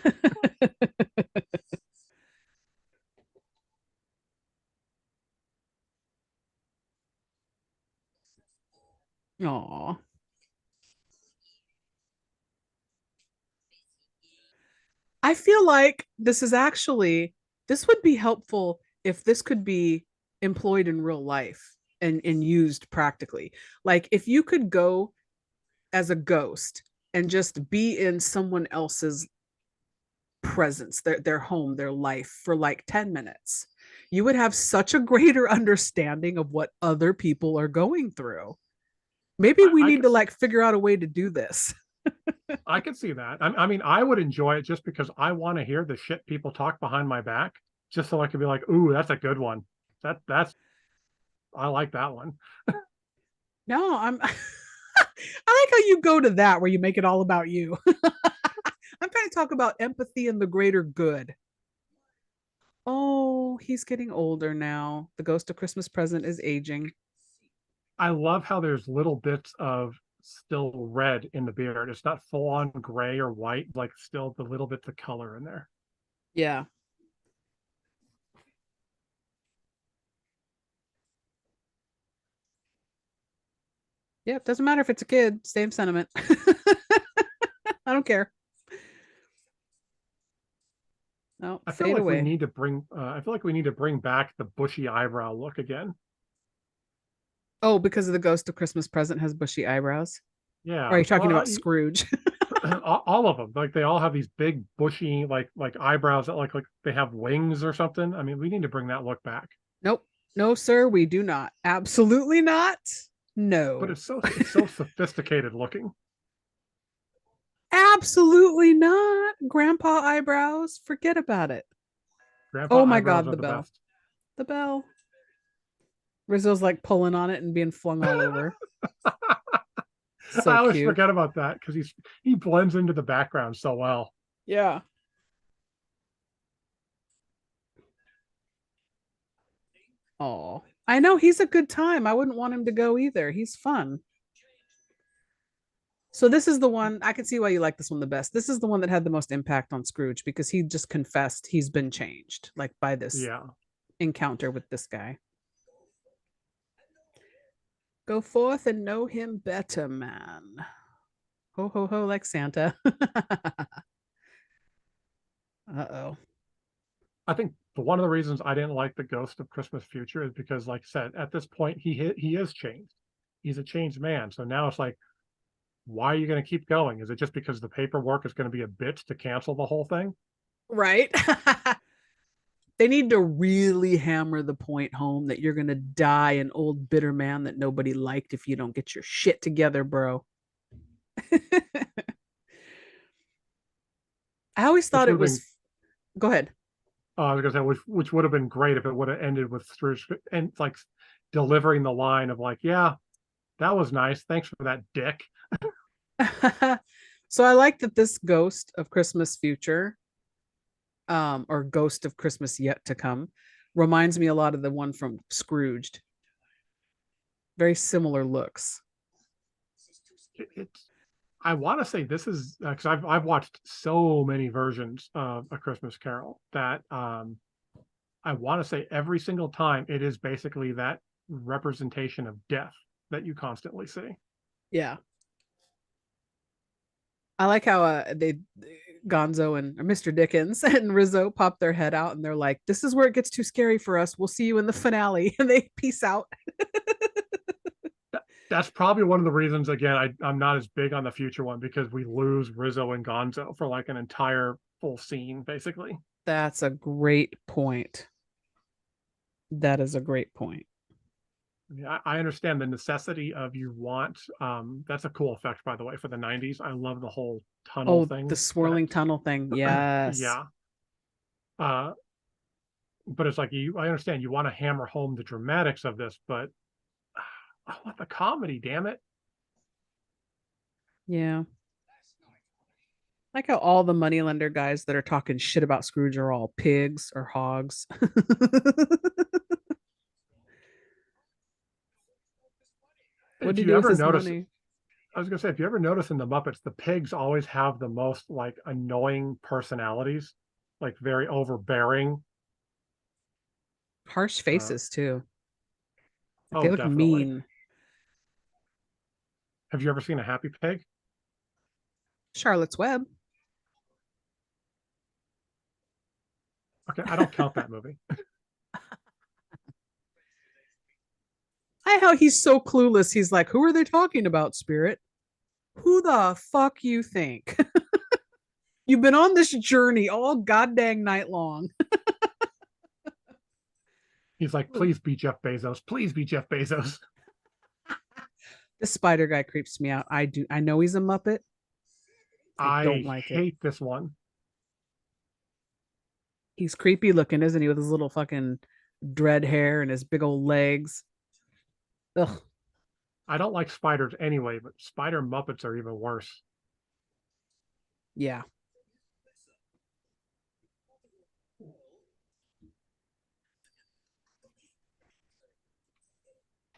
Aw. I feel like this would be helpful if this could be employed in real life and used practically. Like if you could go as a ghost and just be in someone else's presence, their home, their life for like 10 minutes, you would have such a greater understanding of what other people are going through. Maybe we I need could to like figure out a way to do this. I could see that. I mean, I would enjoy it just because I want to hear the shit people talk behind my back, just so I could be like, "Ooh, that's a good one. That's I like that one." No, I'm I like how you go to that where you make it all about you. I'm trying to talk about empathy and the greater good. Oh, he's getting older now. The ghost of Christmas present is aging. I love how there's little bits of still red in the beard. It's not full on gray or white, like still the little bits of color in there. Yeah. Yeah, it doesn't matter if it's a kid, same sentiment. I don't care. No, I feel fade like we away. need to bring. I feel like we need to bring back the bushy eyebrow look again. Oh, because of the ghost of Christmas present has bushy eyebrows. Or are Yeah, you talking about Scrooge? all of them. Like they all have these big bushy like eyebrows that like they have wings or something. I mean, we need to bring that look back. Nope. No, sir, we do not. Absolutely not. But No. it's so sophisticated looking. Absolutely not. Grandpa eyebrows. Forget about it. Grandpa Oh my eyebrows God, are the the bell. best. The bell. Rizzo's like pulling on it and being flung all over. I So always cute. forget about that because he blends into the background so well. Yeah. Oh, I know he's a good time. I wouldn't want him to go either. He's fun. So this is the one I can see why you like this one the best. This is the one that had the most impact on Scrooge because he just confessed he's been changed, like by this Yeah. encounter with this guy. Go forth and know him better, man. Ho ho ho, like Santa. Uh-oh. I think one of the reasons I didn't like the Ghost of Christmas Future is because, like I said, at this point he is changed. He's a changed man. So now it's like, why are you going to keep going? Is it just because the paperwork is going to be a bitch to cancel the whole thing? Right. They need to really hammer the point home that you're going to die an old bitter man that nobody liked if you don't get your shit together, bro. I always Which thought would it have been was. Go ahead. I was going to say which would have been great if it would have ended with Scrooge and like delivering the line of like, yeah, that was nice. Thanks for that, dick. So I like that this ghost of Christmas future or Ghost of Christmas Yet to Come, reminds me a lot of the one from Scrooged. Very similar looks. It's I want to say this is because I've watched so many versions of A Christmas Carol that I want to say every single time it is basically that representation of death that you constantly see. Yeah. I like how they Gonzo and Mr. Dickens and Rizzo pop their head out and they're like, "This is where it gets too scary for us. We'll see you in the finale." And they peace out. That's probably one of the reasons, again, I'm not as big on the future one because we lose Rizzo and Gonzo for like an entire full scene, basically. That's a great point. That is a great point. I understand the necessity of you want. That's a cool effect, by the way, for the 90s. I love the whole tunnel Oh, the thing. swirling tunnel thing. Yes. Yeah. Uh, but it's like I understand you want to hammer home the dramatics of this, but I want the comedy, damn it. Yeah. Like how all the moneylender guys that are talking shit about Scrooge are all pigs or hogs. What If did he you do with ever his notice, money? I was gonna say, if you ever notice in the Muppets, the pigs always have the most like annoying personalities, like very overbearing. Harsh Uh, faces too. Like they oh, look definitely. mean. Have you ever seen a happy pig? Charlotte's Web. Okay, I don't count that movie. I how he's so clueless. He's like, "Who are they talking about, Spirit? Who the fuck you think? You've been on this journey all goddamn night long." He's like, please be Jeff Bezos. Please be Jeff Bezos. The spider guy creeps me out. I do. I know he's a Muppet. I don't I like it. hate this one. He's creepy looking, isn't he? With his little fucking dread hair and his big old legs. Ugh. I don't like spiders anyway, but spider Muppets are even worse. Yeah.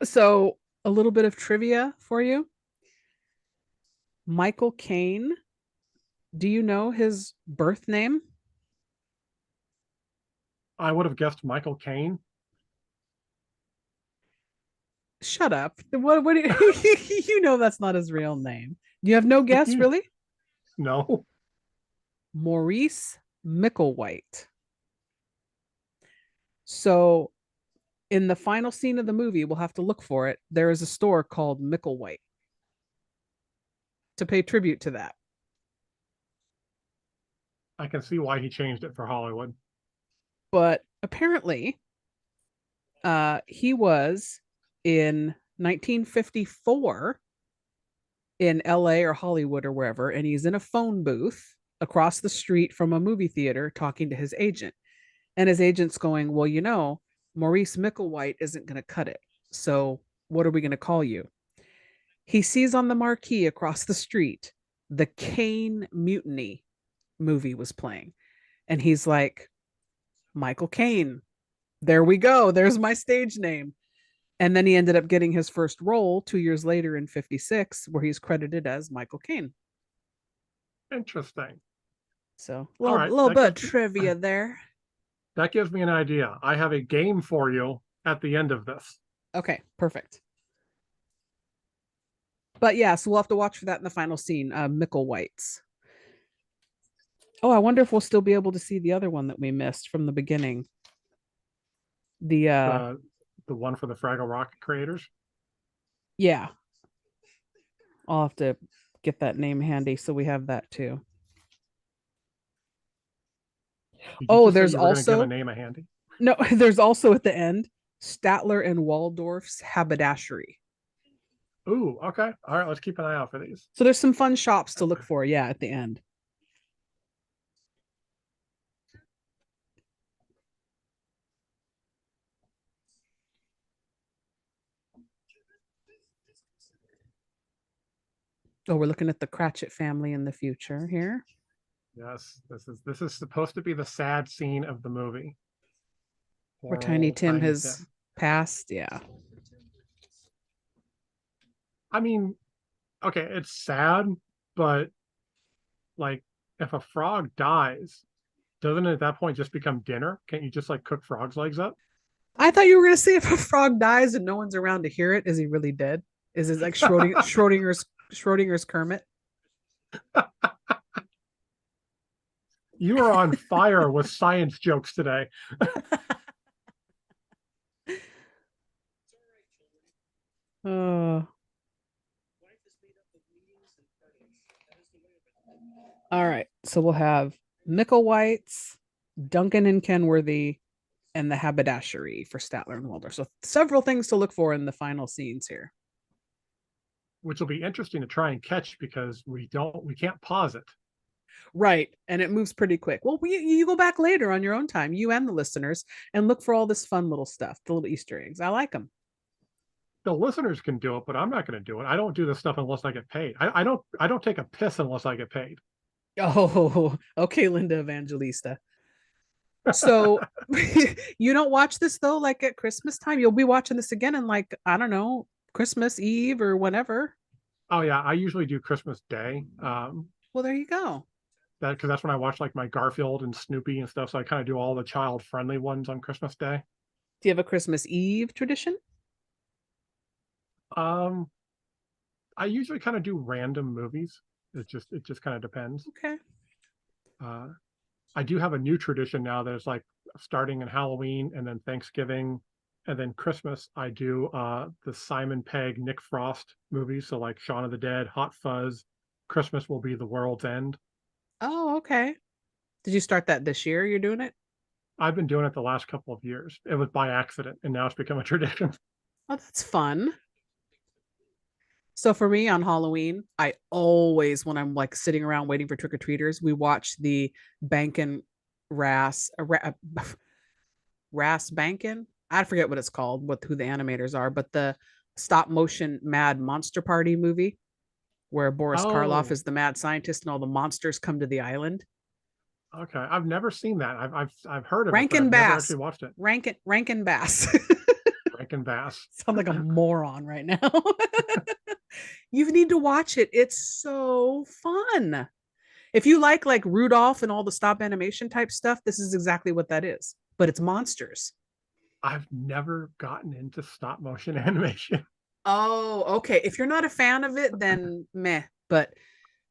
So a little bit of trivia for you. Michael Caine. Do you know his birth name? I would have guessed Michael Caine. Shut up. What you know that's not his real name. You have no guess, really? No. Maurice Micklewhite. So in the final scene of the movie, we'll have to look for it. There is a store called Micklewhite to pay tribute to that. I can see why he changed it for Hollywood. But apparently, he was in 1954 in LA or Hollywood or wherever, and he's in a phone booth across the street from a movie theater talking to his agent. And his agent's going, "Well, Maurice Micklewhite isn't going to cut it. So what are we going to call you?" He sees on the marquee across the street the Caine Mutiny movie was playing. And he's like, "Michael Caine. There we go. There's my stage name." And then he ended up getting his first role 2 years later in 56, where he's credited as Michael Caine. Interesting. So a All little, right. little bit of trivia there. That gives me an idea. I have a game for you at the end of this. Okay, perfect. But yeah, so we'll have to watch for that in the final scene. Micklewhites. Oh, I wonder if we'll still be able to see the other one that we missed from the beginning. The The one for the Fraggle Rock creators. Yeah, I'll have to get that name handy so we have that too. Did you Oh, just say there's you were going to give a also name a handy? no, there's also at the end Statler and Waldorf's haberdashery. Ooh, okay. All right, let's keep an eye out for these. So there's some fun shops to look for, yeah, at the end. Oh, we're looking at the Cratchit family in the future here. Yes, this is supposed to be the sad scene of the movie. Where Poor Tiny old Tim Tiny has Tim. passed. Yeah. I mean, okay, it's sad, but like if a frog dies, doesn't it at that point just become dinner? Can't you just like cook frog's legs up? I thought you were gonna say if a frog dies and no one's around to hear it, is he really dead? Is it like Schrodinger's Kermit? You are on fire with science jokes today. Oh. All right. So we'll have Micklewhite's, Duncan and Kenworthy, and the haberdashery for Statler and Waldorf. So several things to look for in the final scenes here. Which will be interesting to try and catch because we can't pause it. Right. And it moves pretty quick. Well, you go back later on your own time, you and the listeners, and look for all this fun little stuff, the little Easter eggs. I like them. The listeners can do it, but I'm not going to do it. I don't do this stuff unless I get paid. I don't take a piss unless I get paid. Oh, okay, Linda Evangelista. So you don't watch this though, like at Christmas time? You'll be watching this again in like, I don't know, Christmas Eve or whenever. Oh yeah, I usually do Christmas Day. Well, there you go. That because that's when I watch like my Garfield and Snoopy and stuff. So I kind of do all the child friendly ones on Christmas Day. Do you have a Christmas Eve tradition? Um, I usually kind of do random movies. It just kind of depends. Okay. Uh, I do have a new tradition now that is like starting in Halloween and then Thanksgiving and then Christmas. I do the Simon Pegg, Nick Frost movies. So like Shaun of the Dead, Hot Fuzz, Christmas Will Be the World's End. Oh, okay. Did you start that this year? You're doing it? I've been doing it the last couple of years. It was by accident and now it's become a tradition. Oh, that's fun. So for me on Halloween, I always, when I'm like sitting around waiting for trick or treaters, we watch the Bankin' Ras, Ras Bankin'. I forget what it's called, who the animators are, but the stop motion Mad Monster Party movie where Boris Karloff Oh, is the mad scientist and all the monsters come to the island. okay. I've never seen that. I've heard of it, but Rankin I've never Bass, actually watched it. Rankin Bass. Rankin Bass. Sound like a moron right now. You need to watch it. It's so fun. If you like Rudolph and all the stop animation type stuff, this is exactly what that is. But it's monsters. I've never gotten into stop motion animation. Oh, okay. If you're not a fan of it, then meh. But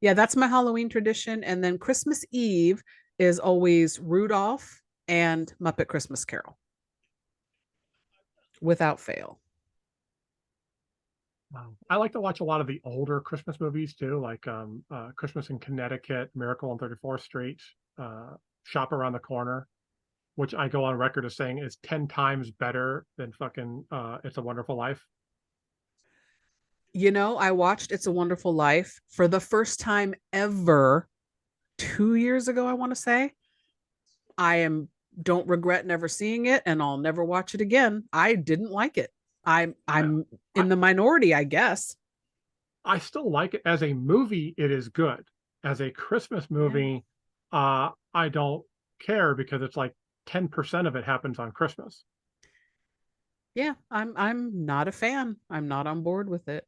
yeah, that's my Halloween tradition. And then Christmas Eve is always Rudolph and Muppet Christmas Carol without fail. I like to watch a lot of the older Christmas movies too, like Christmas in Connecticut, Miracle on 34th Street, Shop Around the Corner, which I go on record as saying is 10 times better than fucking It's a Wonderful Life. You know, I watched It's a Wonderful Life for the first time ever 2 years ago, I want to say. I am don't regret never seeing it and I'll never watch it again. I didn't like it. I, I'm I in the minority, I guess. I still like it as a movie. It is good. As a Christmas Yeah. movie, I don't care because it's like 10% of it happens on Christmas. Yeah, I'm not a fan. I'm not on board with it.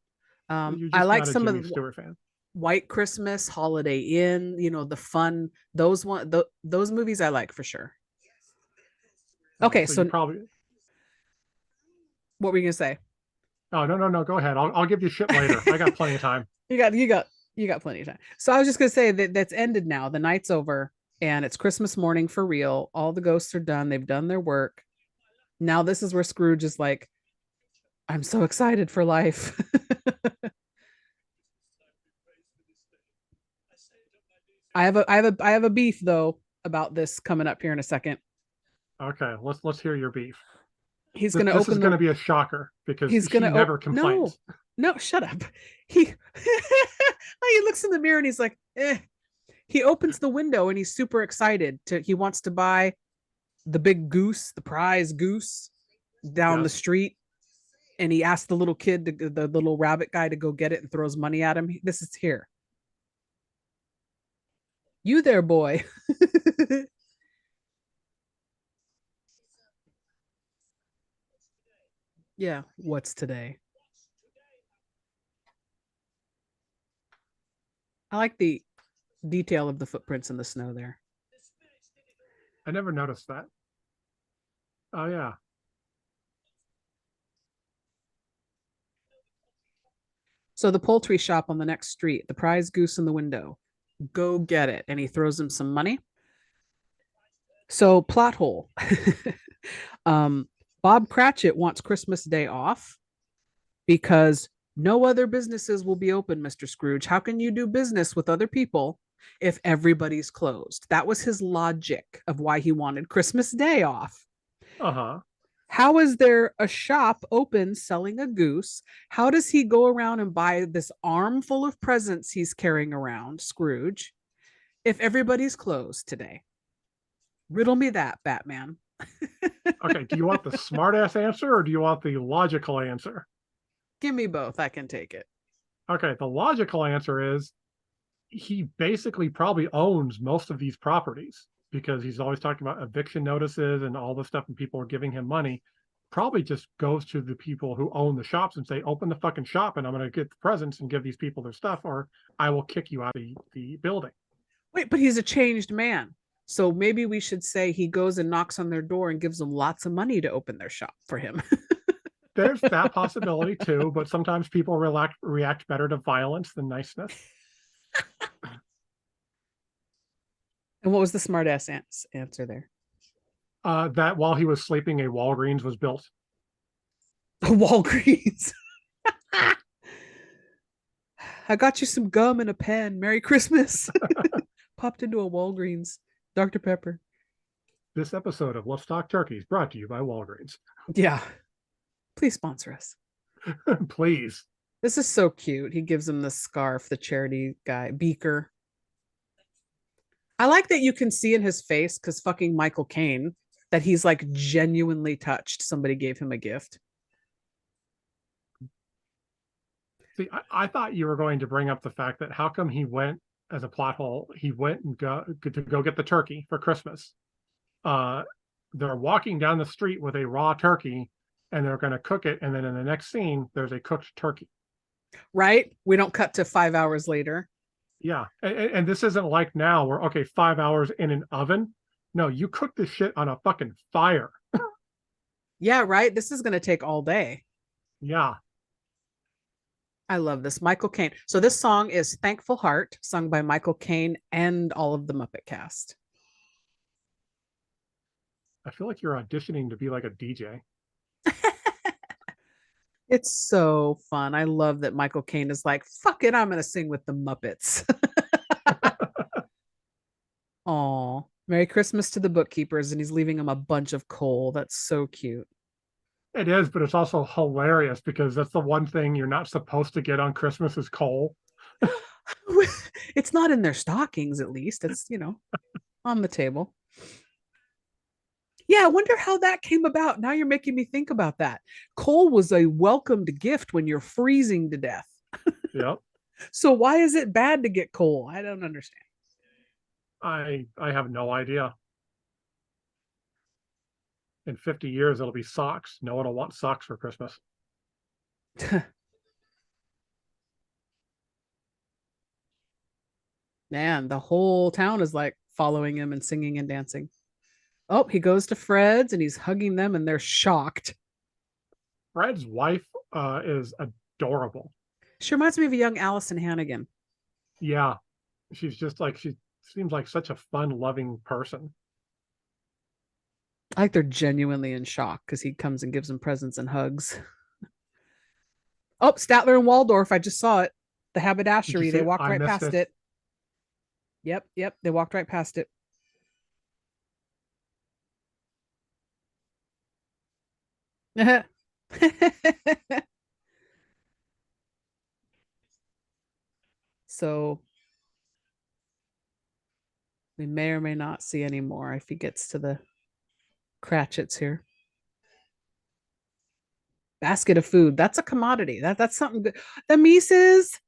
You're I just like not a some Jimmy of Stewart fan. White Christmas, Holiday Inn, the fun, those movies I like for sure. Oh, Okay, so you so probably what were you gonna say? Oh no, go ahead. I'll give you shit later. I got plenty of time. You got plenty of time. So I was just gonna say that's ended now. The night's over and it's Christmas morning for real. All the ghosts are done. They've done their work. Now this is where Scrooge is like, I'm so excited for life. I have a beef though about this coming up here in a second. Okay, let's hear your beef. He's gonna This is open going the to be a shocker because he's she gonna never no, complains. no, shut up. He he looks in the mirror and he's like, eh. He opens the window and he's super excited he wants to buy the big goose, the prize goose down the Yes. street. And he asks the little kid, the little rabbit guy, to go get it and throws money at him. This is here. You there, boy. Yeah, what's today? I like the detail of the footprints in the snow there. I never noticed that. Oh yeah. So the poultry shop on the next street, the prize goose in the window. Go get it. And he throws him some money. So plot hole. um, Bob Cratchit wants Christmas Day off because no other businesses will be open, Mr. Scrooge. How can you do business with other people if everybody's closed? That was his logic of why he wanted Christmas Day off. Uh-huh. How is there a shop open selling a goose? How does he go around and buy this armful of presents he's carrying around, Scrooge, if everybody's closed today? Riddle me that, Batman. Okay, do you want the smart ass answer or do you want the logical answer? Give me both. I can take it. Okay, the logical answer is he basically probably owns most of these properties because he's always talking about eviction notices and all this stuff, and people are giving him money. Probably just goes to the people who own the shops and say, open the fucking shop and I'm going to get the presents and give these people their stuff, or I will kick you out of the building. Wait, but he's a changed man. So maybe we should say he goes and knocks on their door and gives them lots of money to open their shop for him. There's that possibility too, but sometimes people react better to violence than niceness. And what was the smart ass answer there? That while he was sleeping, a Walgreens was built. Walgreens. I got you some gum and a pen. Merry Christmas. Popped into a Walgreens. Dr. Pepper. This episode of Let's Talk Turkey is brought to you by Walgreens. Yeah. Please sponsor us. Please. This is so cute. He gives him the scarf, the charity guy, Beaker. I like that you can see in his face, because fucking Michael Caine, that he's like genuinely touched. Somebody gave him a gift. See, I thought you were going to bring up the fact that how come he went as a plot hole, he went and to go get the turkey for Christmas. They're walking down the street with a raw turkey and they're going to cook it. And then in the next scene, there's a cooked turkey. Right? We don't cut to 5 hours later. Yeah. And this isn't like now where, okay, 5 hours in an oven. No, you cook this shit on a fucking fire. Yeah, right? This is going to take all day. Yeah. I love this. Michael Caine. So this song is Thankful Heart, sung by Michael Caine and all of the Muppet cast. I feel like you're auditioning to be like a DJ. It's so fun. I love that Michael Caine is like, fuck it, I'm going to sing with the Muppets. Oh, Merry Christmas to the bookkeepers. And he's leaving them a bunch of coal. That's so cute. It is, but it's also hilarious because that's the one thing you're not supposed to get on Christmas is coal. It's not in their stockings, at least. It's, on the table. Yeah, I wonder how that came about. Now you're making me think about that. Coal was a welcomed gift when you're freezing to death. Yep. So why is it bad to get coal? I don't understand. I have no idea. In 50 years, it'll be socks. No one will want socks for Christmas. Man, the whole town is like following him and singing and dancing. Oh, he goes to Fred's and he's hugging them and they're shocked. Fred's wife is adorable. She reminds me of a young Allison Hannigan. Yeah. She's just like, she seems like such a fun, loving person. I think they're genuinely in shock because he comes and gives them presents and hugs. Oh, Statler and Waldorf. I just saw it. The haberdashery. They walked right past it. Yep. They walked right past it. So we may or may not see any more if he gets to the Cratchits here. Basket of food. That's a commodity. That's something good. The Mises.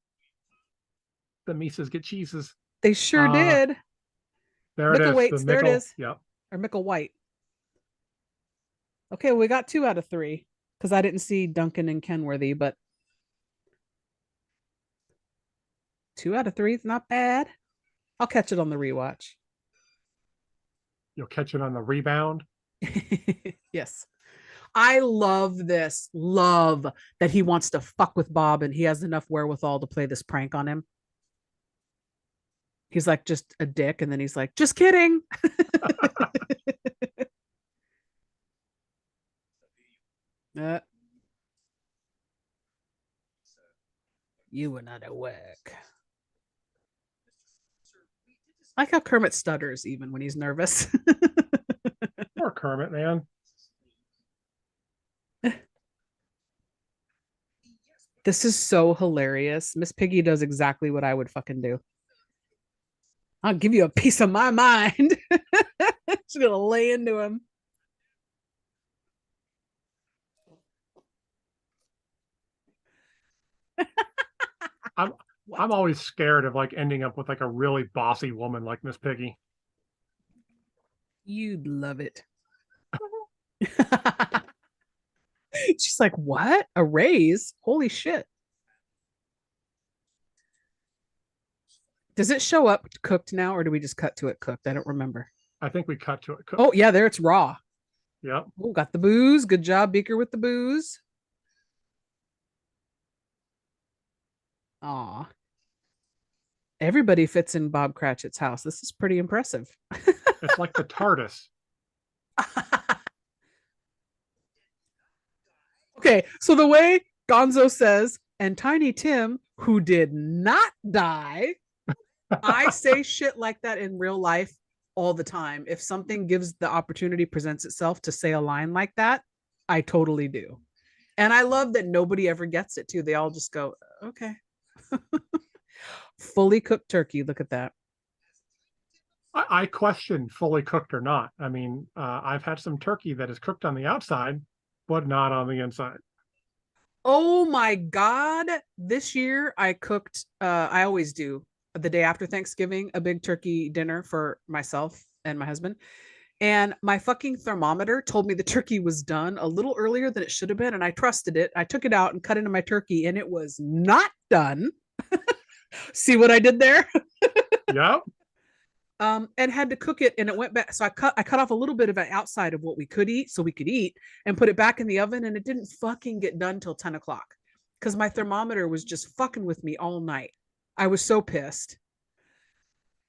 The Mises get cheeses. They sure did. There it is. The Mickelwaits, there it Mickle. is. Yep. Or Micklewhite. Okay, we got 2 out of 3 because I didn't see Duncan and Kenworthy, but 2 out of 3 is not bad. I'll catch it on the rewatch. You'll catch it on the rebound. Yes. I love this. Love that he wants to fuck with Bob and he has enough wherewithal to play this prank on him. He's like just a dick, and then he's like, just kidding. uh, you were not at work. I like how Kermit stutters even when he's nervous. Poor Kermit, man. This is so hilarious. Miss Piggy does exactly what I would fucking do. I'll give you a piece of my mind. She's gonna lay into him. I'm I'm always scared of like ending up with like a really bossy woman like Miss Piggy. You'd love it. She's like, what? A raise? Holy shit. Does it show up cooked now, or do we just cut to it cooked? I don't remember. I think we cut to it. Oh, yeah, there it's raw. Yep. Oh, got the booze. Good job, Beaker, with the booze. Aw. Everybody fits in Bob Cratchit's house. This is pretty impressive. It's like the TARDIS. Okay, so the way Gonzo says, and Tiny Tim, who did not die, I say shit like that in real life all the time. If something gives the opportunity, presents itself to say a line like that, I totally do. And I love that nobody ever gets it too. They all just go, okay. Fully cooked turkey. Look at that. I question fully cooked or not. I mean, I've had some turkey that is cooked on the outside, but not on the inside. Oh my God. This year I cooked, I always do the day after Thanksgiving, a big turkey dinner for myself and my husband. And my fucking thermometer told me the turkey was done a little earlier than it should have been. And I trusted it. I took it out and cut into my turkey, and it was not done. See what I did there? Yep. And had to cook it, and it went back. So I cut off a little bit of it outside of what we could eat so we could eat, and put it back in the oven, and it didn't fucking get done till 10 o'clock because my thermometer was just fucking with me all night. I was so pissed.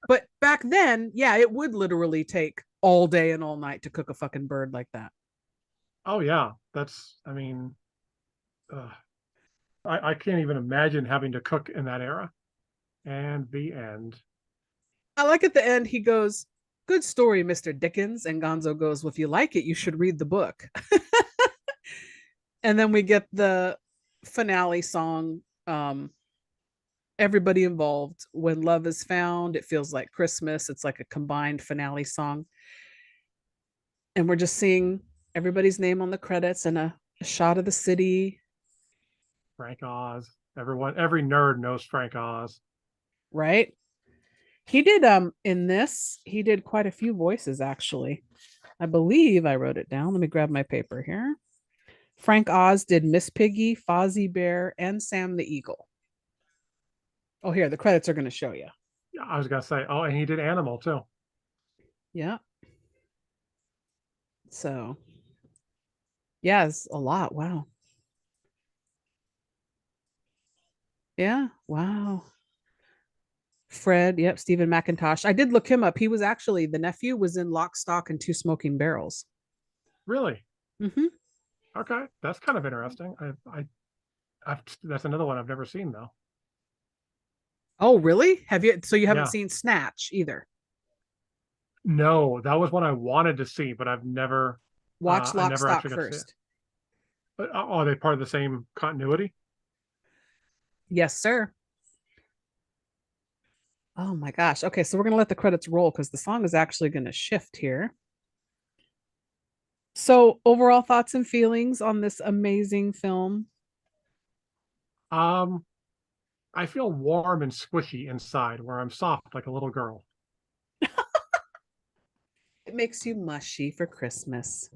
But back then, yeah, it would literally take all day and all night to cook a fucking bird like that. Oh yeah. I mean, I can't even imagine having to cook in that era. And the end. I like at the end, he goes, good story, Mr. Dickens. And Gonzo goes, well, if you like it, you should read the book. And then we get the finale song. Everybody involved. When love is found, it feels like Christmas. It's like a combined finale song. And we're just seeing everybody's name on the credits and a shot of the city. Frank Oz. Every nerd knows Frank Oz. Right? He did in this, he did quite a few voices actually. I believe I wrote it down. Let me grab my paper here. Frank Oz did Miss Piggy, Fozzie Bear, and Sam the Eagle. Oh, here, the credits are going to show you. Yeah, I was gonna say, oh, and he did Animal too. Yeah. So, yeah, it's a lot. Wow. Yeah. Wow. Fred. Yep. Stephen McIntosh. I did look him up. He was actually the nephew was in Lock, Stock, and Two Smoking Barrels. Really? Mm-hmm. Okay, that's kind of interesting. That's another one I've never seen though. Oh, really? Have you? So you haven't Yeah. seen Snatch either? No, that was one I wanted to see, but I've never. Watch I Lock, never Stock actually got to see it. first. But are they part of the same continuity? Yes, sir. Oh my gosh. Okay, so we're gonna let the credits roll because the song is actually gonna shift here. So, overall thoughts and feelings on this amazing film? Um, I feel warm and squishy inside, where I'm soft like a little girl. It makes you mushy for Christmas.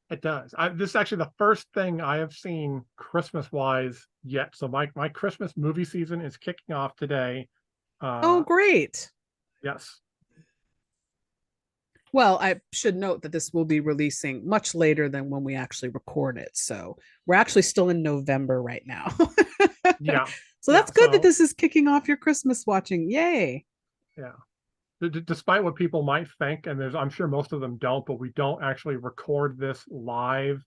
It does. This is actually the first thing I have seen Christmas wise yet. So my Christmas movie season is kicking off today. Oh, great. Yes. Well, I should note that this will be releasing much later than when we actually record it. So we're actually still in November right now. Yeah. So Yeah. that's good that So, this is kicking off your Christmas watching. Yay. yeah. Despite what people might think, and I'm sure most of them don't, but we don't actually record this live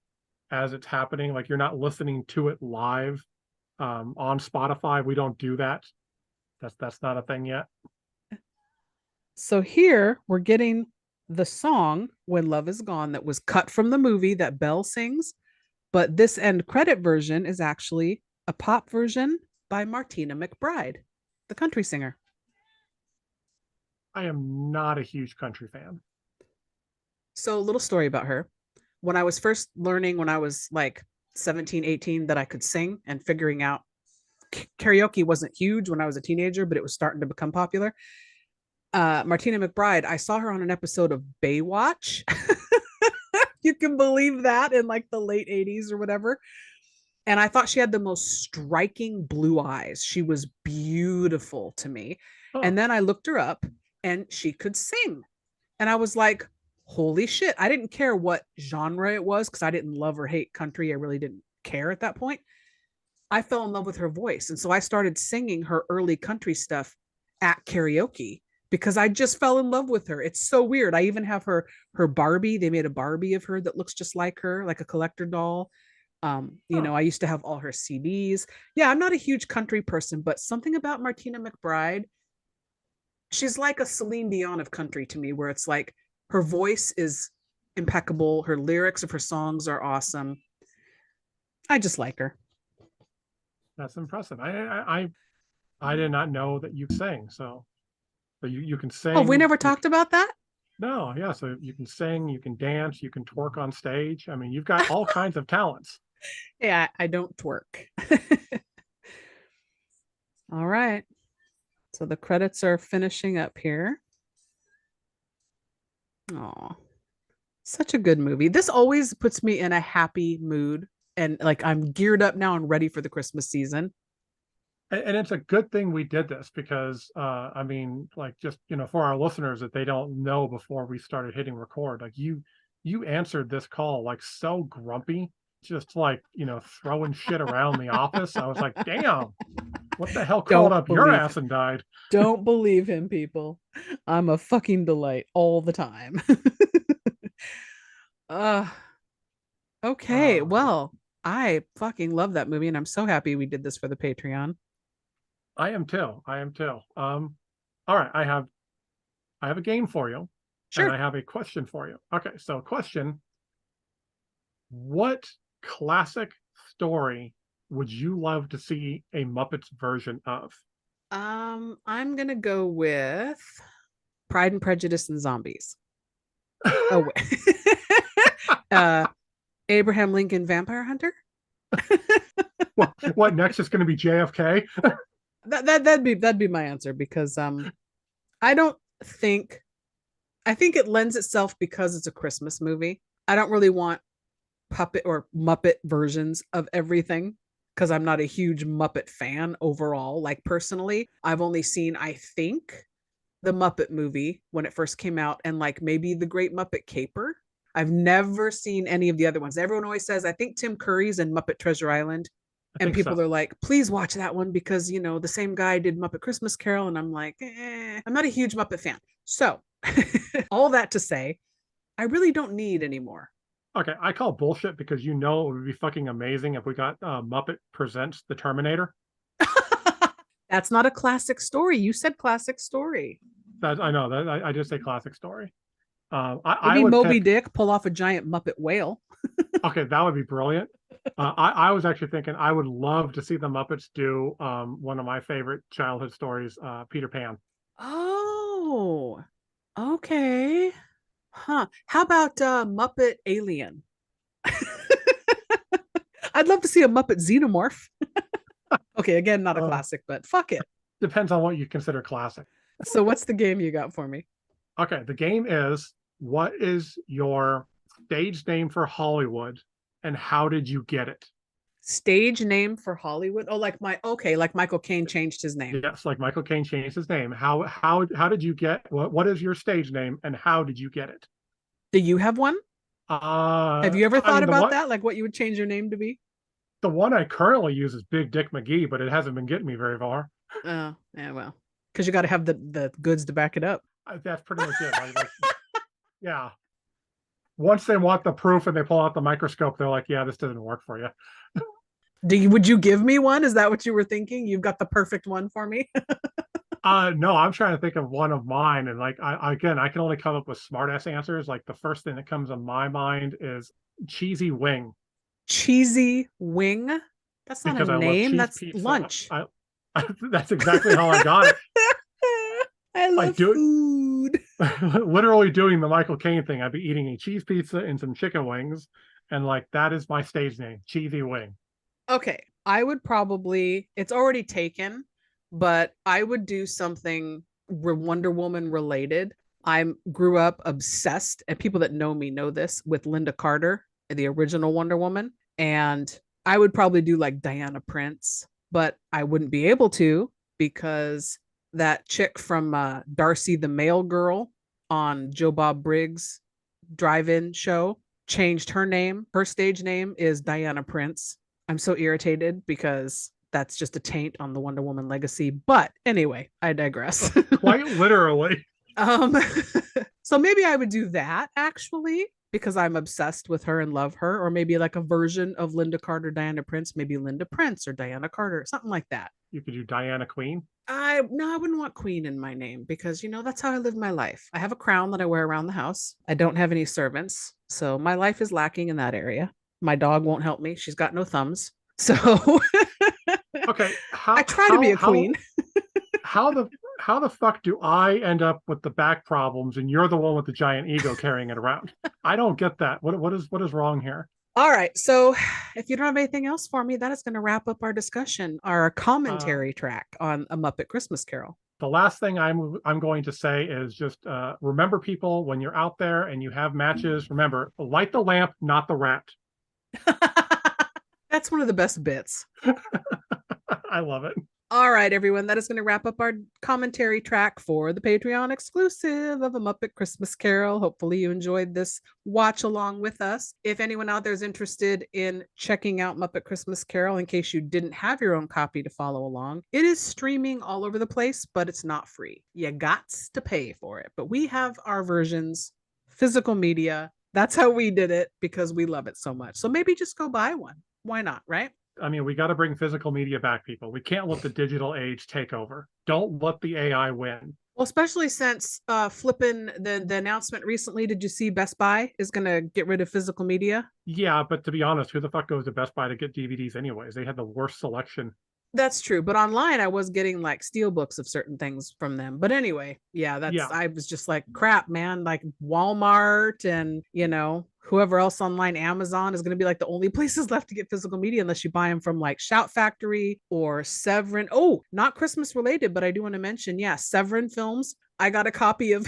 as it's happening. Like you're not listening to it live on Spotify. We don't do that. That's not a thing yet. So here we're getting the song When Love Is Gone that was cut from the movie that Belle sings, but this end credit version is actually a pop version by Martina McBride, the country singer. I am not a huge country fan. So a little story about her. When I was first learning when I was like 17, 18 that I could sing and figuring out karaoke wasn't huge when I was a teenager, but it was starting to become popular. Martina McBride, I saw her on an episode of Baywatch. You can believe that in like the late 80s or whatever. And I thought she had the most striking blue eyes. She was beautiful to me. Oh, And then I looked her up and she could sing. And I was like, holy shit. I didn't care what genre it was because I didn't love or hate country. I really didn't care at that point. I fell in love with her voice. And so I started singing her early country stuff at karaoke because I just fell in love with her. It's so weird. I even have her Barbie. They made a Barbie of her that looks just like her, like a collector doll. I used to have all her CDs. Yeah, I'm not a huge country person, but something about Martina McBride, she's like a Celine Dion of country to me, where it's like her voice is impeccable, her lyrics of her songs are awesome. I just like her. that's impressive. I did not know that you sang. So you can Oh, we sing. never talked about that? No, yeah. So you can sing, you can dance, you can twerk on stage. I mean, you've got all kinds of talents. Yeah, I don't twerk. All right. So the credits are finishing up here. Oh, such a good movie. This always puts me in a happy mood and like I'm geared up now and ready for the Christmas season. And it's a good thing we did this because I mean, like just for our listeners that they don't know before we started hitting record, like you answered this call like so grumpy, just like throwing shit around the office. I was like, damn, what the hell crawled Don't up your believe ass and died? don't believe him, people. I'm a fucking delight all the time. uh okay. Uh, Well, I fucking love that movie and I'm so happy we did this for the Patreon. I am too. I am too. All right, I have a game for you, and I Sure. have a question for you. Okay, so question: what classic story would you love to see a Muppets version of? I'm gonna go with Pride and Prejudice and Zombies. Oh, wait. uh, Abraham Lincoln Vampire Hunter. What next is going to be JFK? That'd be my answer because I don't think I think it lends itself because it's a Christmas movie. I don't really want puppet or Muppet versions of everything because I'm not a huge Muppet fan overall. Like personally, I've only seen, I think, the Muppet movie when it first came out and like maybe the Great Muppet Caper. I've never seen any of the other ones. Everyone always says, I think Tim Curry's in Muppet Treasure Island. I And think people so. are like, please watch that one because, the same guy did Muppet Christmas Carol. And I'm like, I'm not a huge Muppet fan. So, all that to say, I really don't need any more. Okay, I call bullshit because it would be fucking amazing if we got Muppet Presents the Terminator. That's not a classic story. You said classic story. That I know that I just say classic story. I Maybe would Moby pick. Dick pull off a giant Muppet whale. Okay, that would be brilliant. I was actually thinking I would love to see the Muppets do one of my favorite childhood stories, Peter Pan. Oh, okay. Huh. How about Muppet Alien? I'd love to see a Muppet Xenomorph. Okay, again, not a Uh, classic, but fuck it. Depends on what you consider classic. So, what's the game you got for me? Okay, the game is what is your stage name for Hollywood, and how did you get it? Stage name for Hollywood? Oh, like Michael Caine changed his name. Yes, like Michael Caine changed his name. How did you get what is your stage name, and how did you get it? Do you have one? Have you ever I thought mean about that? Like what you would change your name to be? the one I currently use is Big Dick McGee, but it hasn't been getting me very far. Oh, yeah, well, because you got to have the goods to back it up. That's pretty much it. Yeah. Once they want the proof and they pull out the microscope, they're like, yeah, this doesn't work for you. Would you give me one? Is that what you were thinking? You've got the perfect one for me? No, I'm trying to think of one of mine, and like I can only come up with smart ass answers. Like the first thing that comes to my mind is cheesy wing, Cheesy wing? That's not a because I love name. cheese That's pizza. lunch. That's exactly how I got it. I Like love do food. literally doing the Michael Caine thing. I'd be eating a cheese pizza and some chicken wings, and like that is my stage name, cheesy wing. Okay, I would probably, it's already taken, but I would do something Wonder Woman related. I grew up obsessed, and people that know me know this, with Linda Carter, the original Wonder Woman. And I would probably do like Diana Prince, but I wouldn't be able to because that chick from Darcy the Mail Girl on Joe Bob Briggs' drive-in show changed her name. Her stage name is Diana Prince. I'm so irritated because that's just a taint on the Wonder Woman legacy. But anyway, I digress. Quite literally. um, so maybe I would do that actually because I'm obsessed with her and love her, or maybe like a version of Linda Carter, Diana Prince, maybe Linda Prince or Diana Carter, something like that. You could do Diana Queen. I wouldn't want Queen in my name because that's how I live my life. I have a crown that I wear around the house. I don't have any servants, so my life is lacking in that area. My dog won't help me. She's got no thumbs. So Okay, I try to be a queen. how the how the fuck do I end up with the back problems and you're the one with the giant ego carrying it around? I don't get that. What is wrong here? All right. So if you don't have anything else for me, that is going to wrap up our discussion, our Uh, commentary track on A Muppet Christmas Carol. the last thing I'm going to say is just remember, people, when you're out there and you have matches, remember, light the lamp, not the rat. That's one of the best bits. I love it. All right, everyone. That is going to wrap up our commentary track for the Patreon exclusive of A Muppet Christmas Carol. Hopefully, you enjoyed this watch along with us. If anyone out there is interested in checking out Muppet Christmas Carol, in case you didn't have your own copy to follow along, it is streaming all over the place, but it's not free. You gots to pay for it. But we have our versions, physical media. That's how we did it because we love it so much. So maybe just go buy one. Why not, right? I mean, we got to bring physical media back, people. We can't let the digital age take over. Don't let the AI win. Well, especially since flipping the announcement recently, did you see Best Buy is going to get rid of physical media? Yeah, but to be honest, who the fuck goes to Best Buy to get DVDs anyways? They had the worst selection. That's true, but online I was getting like steel books of certain things from them. But anyway, yeah, Yeah, I was just like, crap, man, like Walmart and, whoever else online, Amazon is going to be like the only places left to get physical media unless you buy them from like Shout Factory or Severin. Oh, not Christmas related, but I do want to mention, yeah, Severin Films. I got a copy of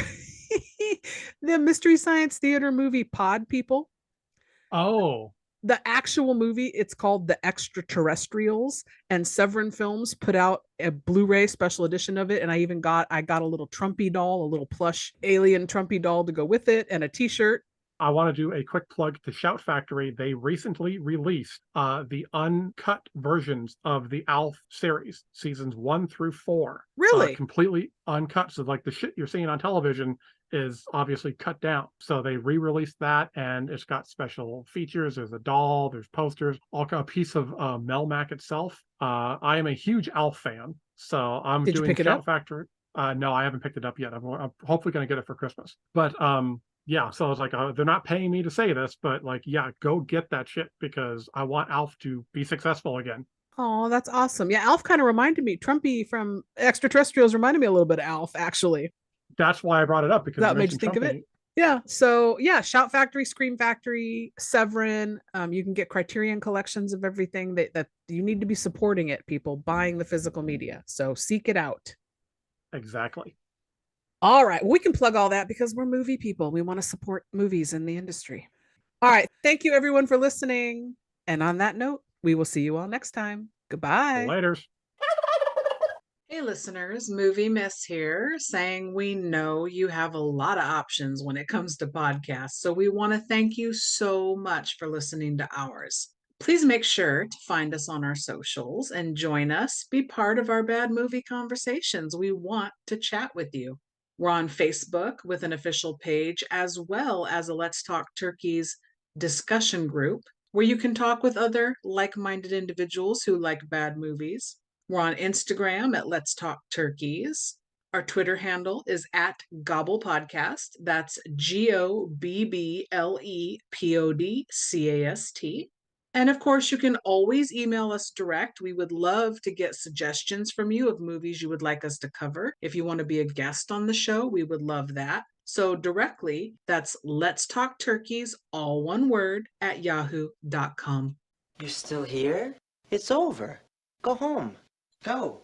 the Mystery Science Theater movie Pod People. oh, The actual movie, it's called The Extraterrestrials, and Severin Films put out a Blu-ray special edition of it, and I got a little Trumpy doll, a little plush alien Trumpy doll to go with it, and a t-shirt. I want to do a quick plug to Shout Factory. They recently released the uncut versions of the Alf series, seasons 1 through 4. Really? Completely uncut. So like the shit you're seeing on television is obviously cut down. So they re-released that, and it's got special features. There's a doll, there's posters, a piece of Melmac itself. I am a huge Alf fan, so I'm Did you doing pick it Shout up? Factory. No, I haven't picked it up yet. I'm hopefully going to get it for Christmas. But yeah, so I was like, they're not paying me to say this, but like, yeah, go get that shit because I want Alf to be successful again. Oh, that's awesome. Yeah, Alf kind of reminded me, Trumpy from Extraterrestrials reminded me a little bit of Alf, actually. That's why I brought it up, because you That made you mentioned think of it? Trumpy. Yeah. So yeah, Shout Factory, Scream Factory, Severin. You can get Criterion collections of everything that you need to be supporting it, people buying the physical media. So seek it out. Exactly. All right. We can plug all that because we're movie people. We want to support movies in the industry. All right. Thank you, everyone, for listening. And on that note, we will see you all next time. Goodbye. Laters. Hey, listeners, Movie Miss here, saying we know you have a lot of options when it comes to podcasts. So we want to thank you so much for listening to ours. Please make sure to find us on our socials and join us. Be part of our bad movie conversations. We want to chat with you. We're on Facebook with an official page, as well as a Let's Talk Turkeys discussion group where you can talk with other like minded individuals who like bad movies. We're on Instagram at Let's Talk Turkeys. Our Twitter handle is at Gobble Podcast. That's GOBBLEPODCAST. And of course, you can always email us direct. We would love to get suggestions from you of movies you would like us to cover. If you want to be a guest on the show, we would love that. So directly, that's Let's Talk Turkeys, all one word, at yahoo.com. You're still here? It's over. Go home. Go.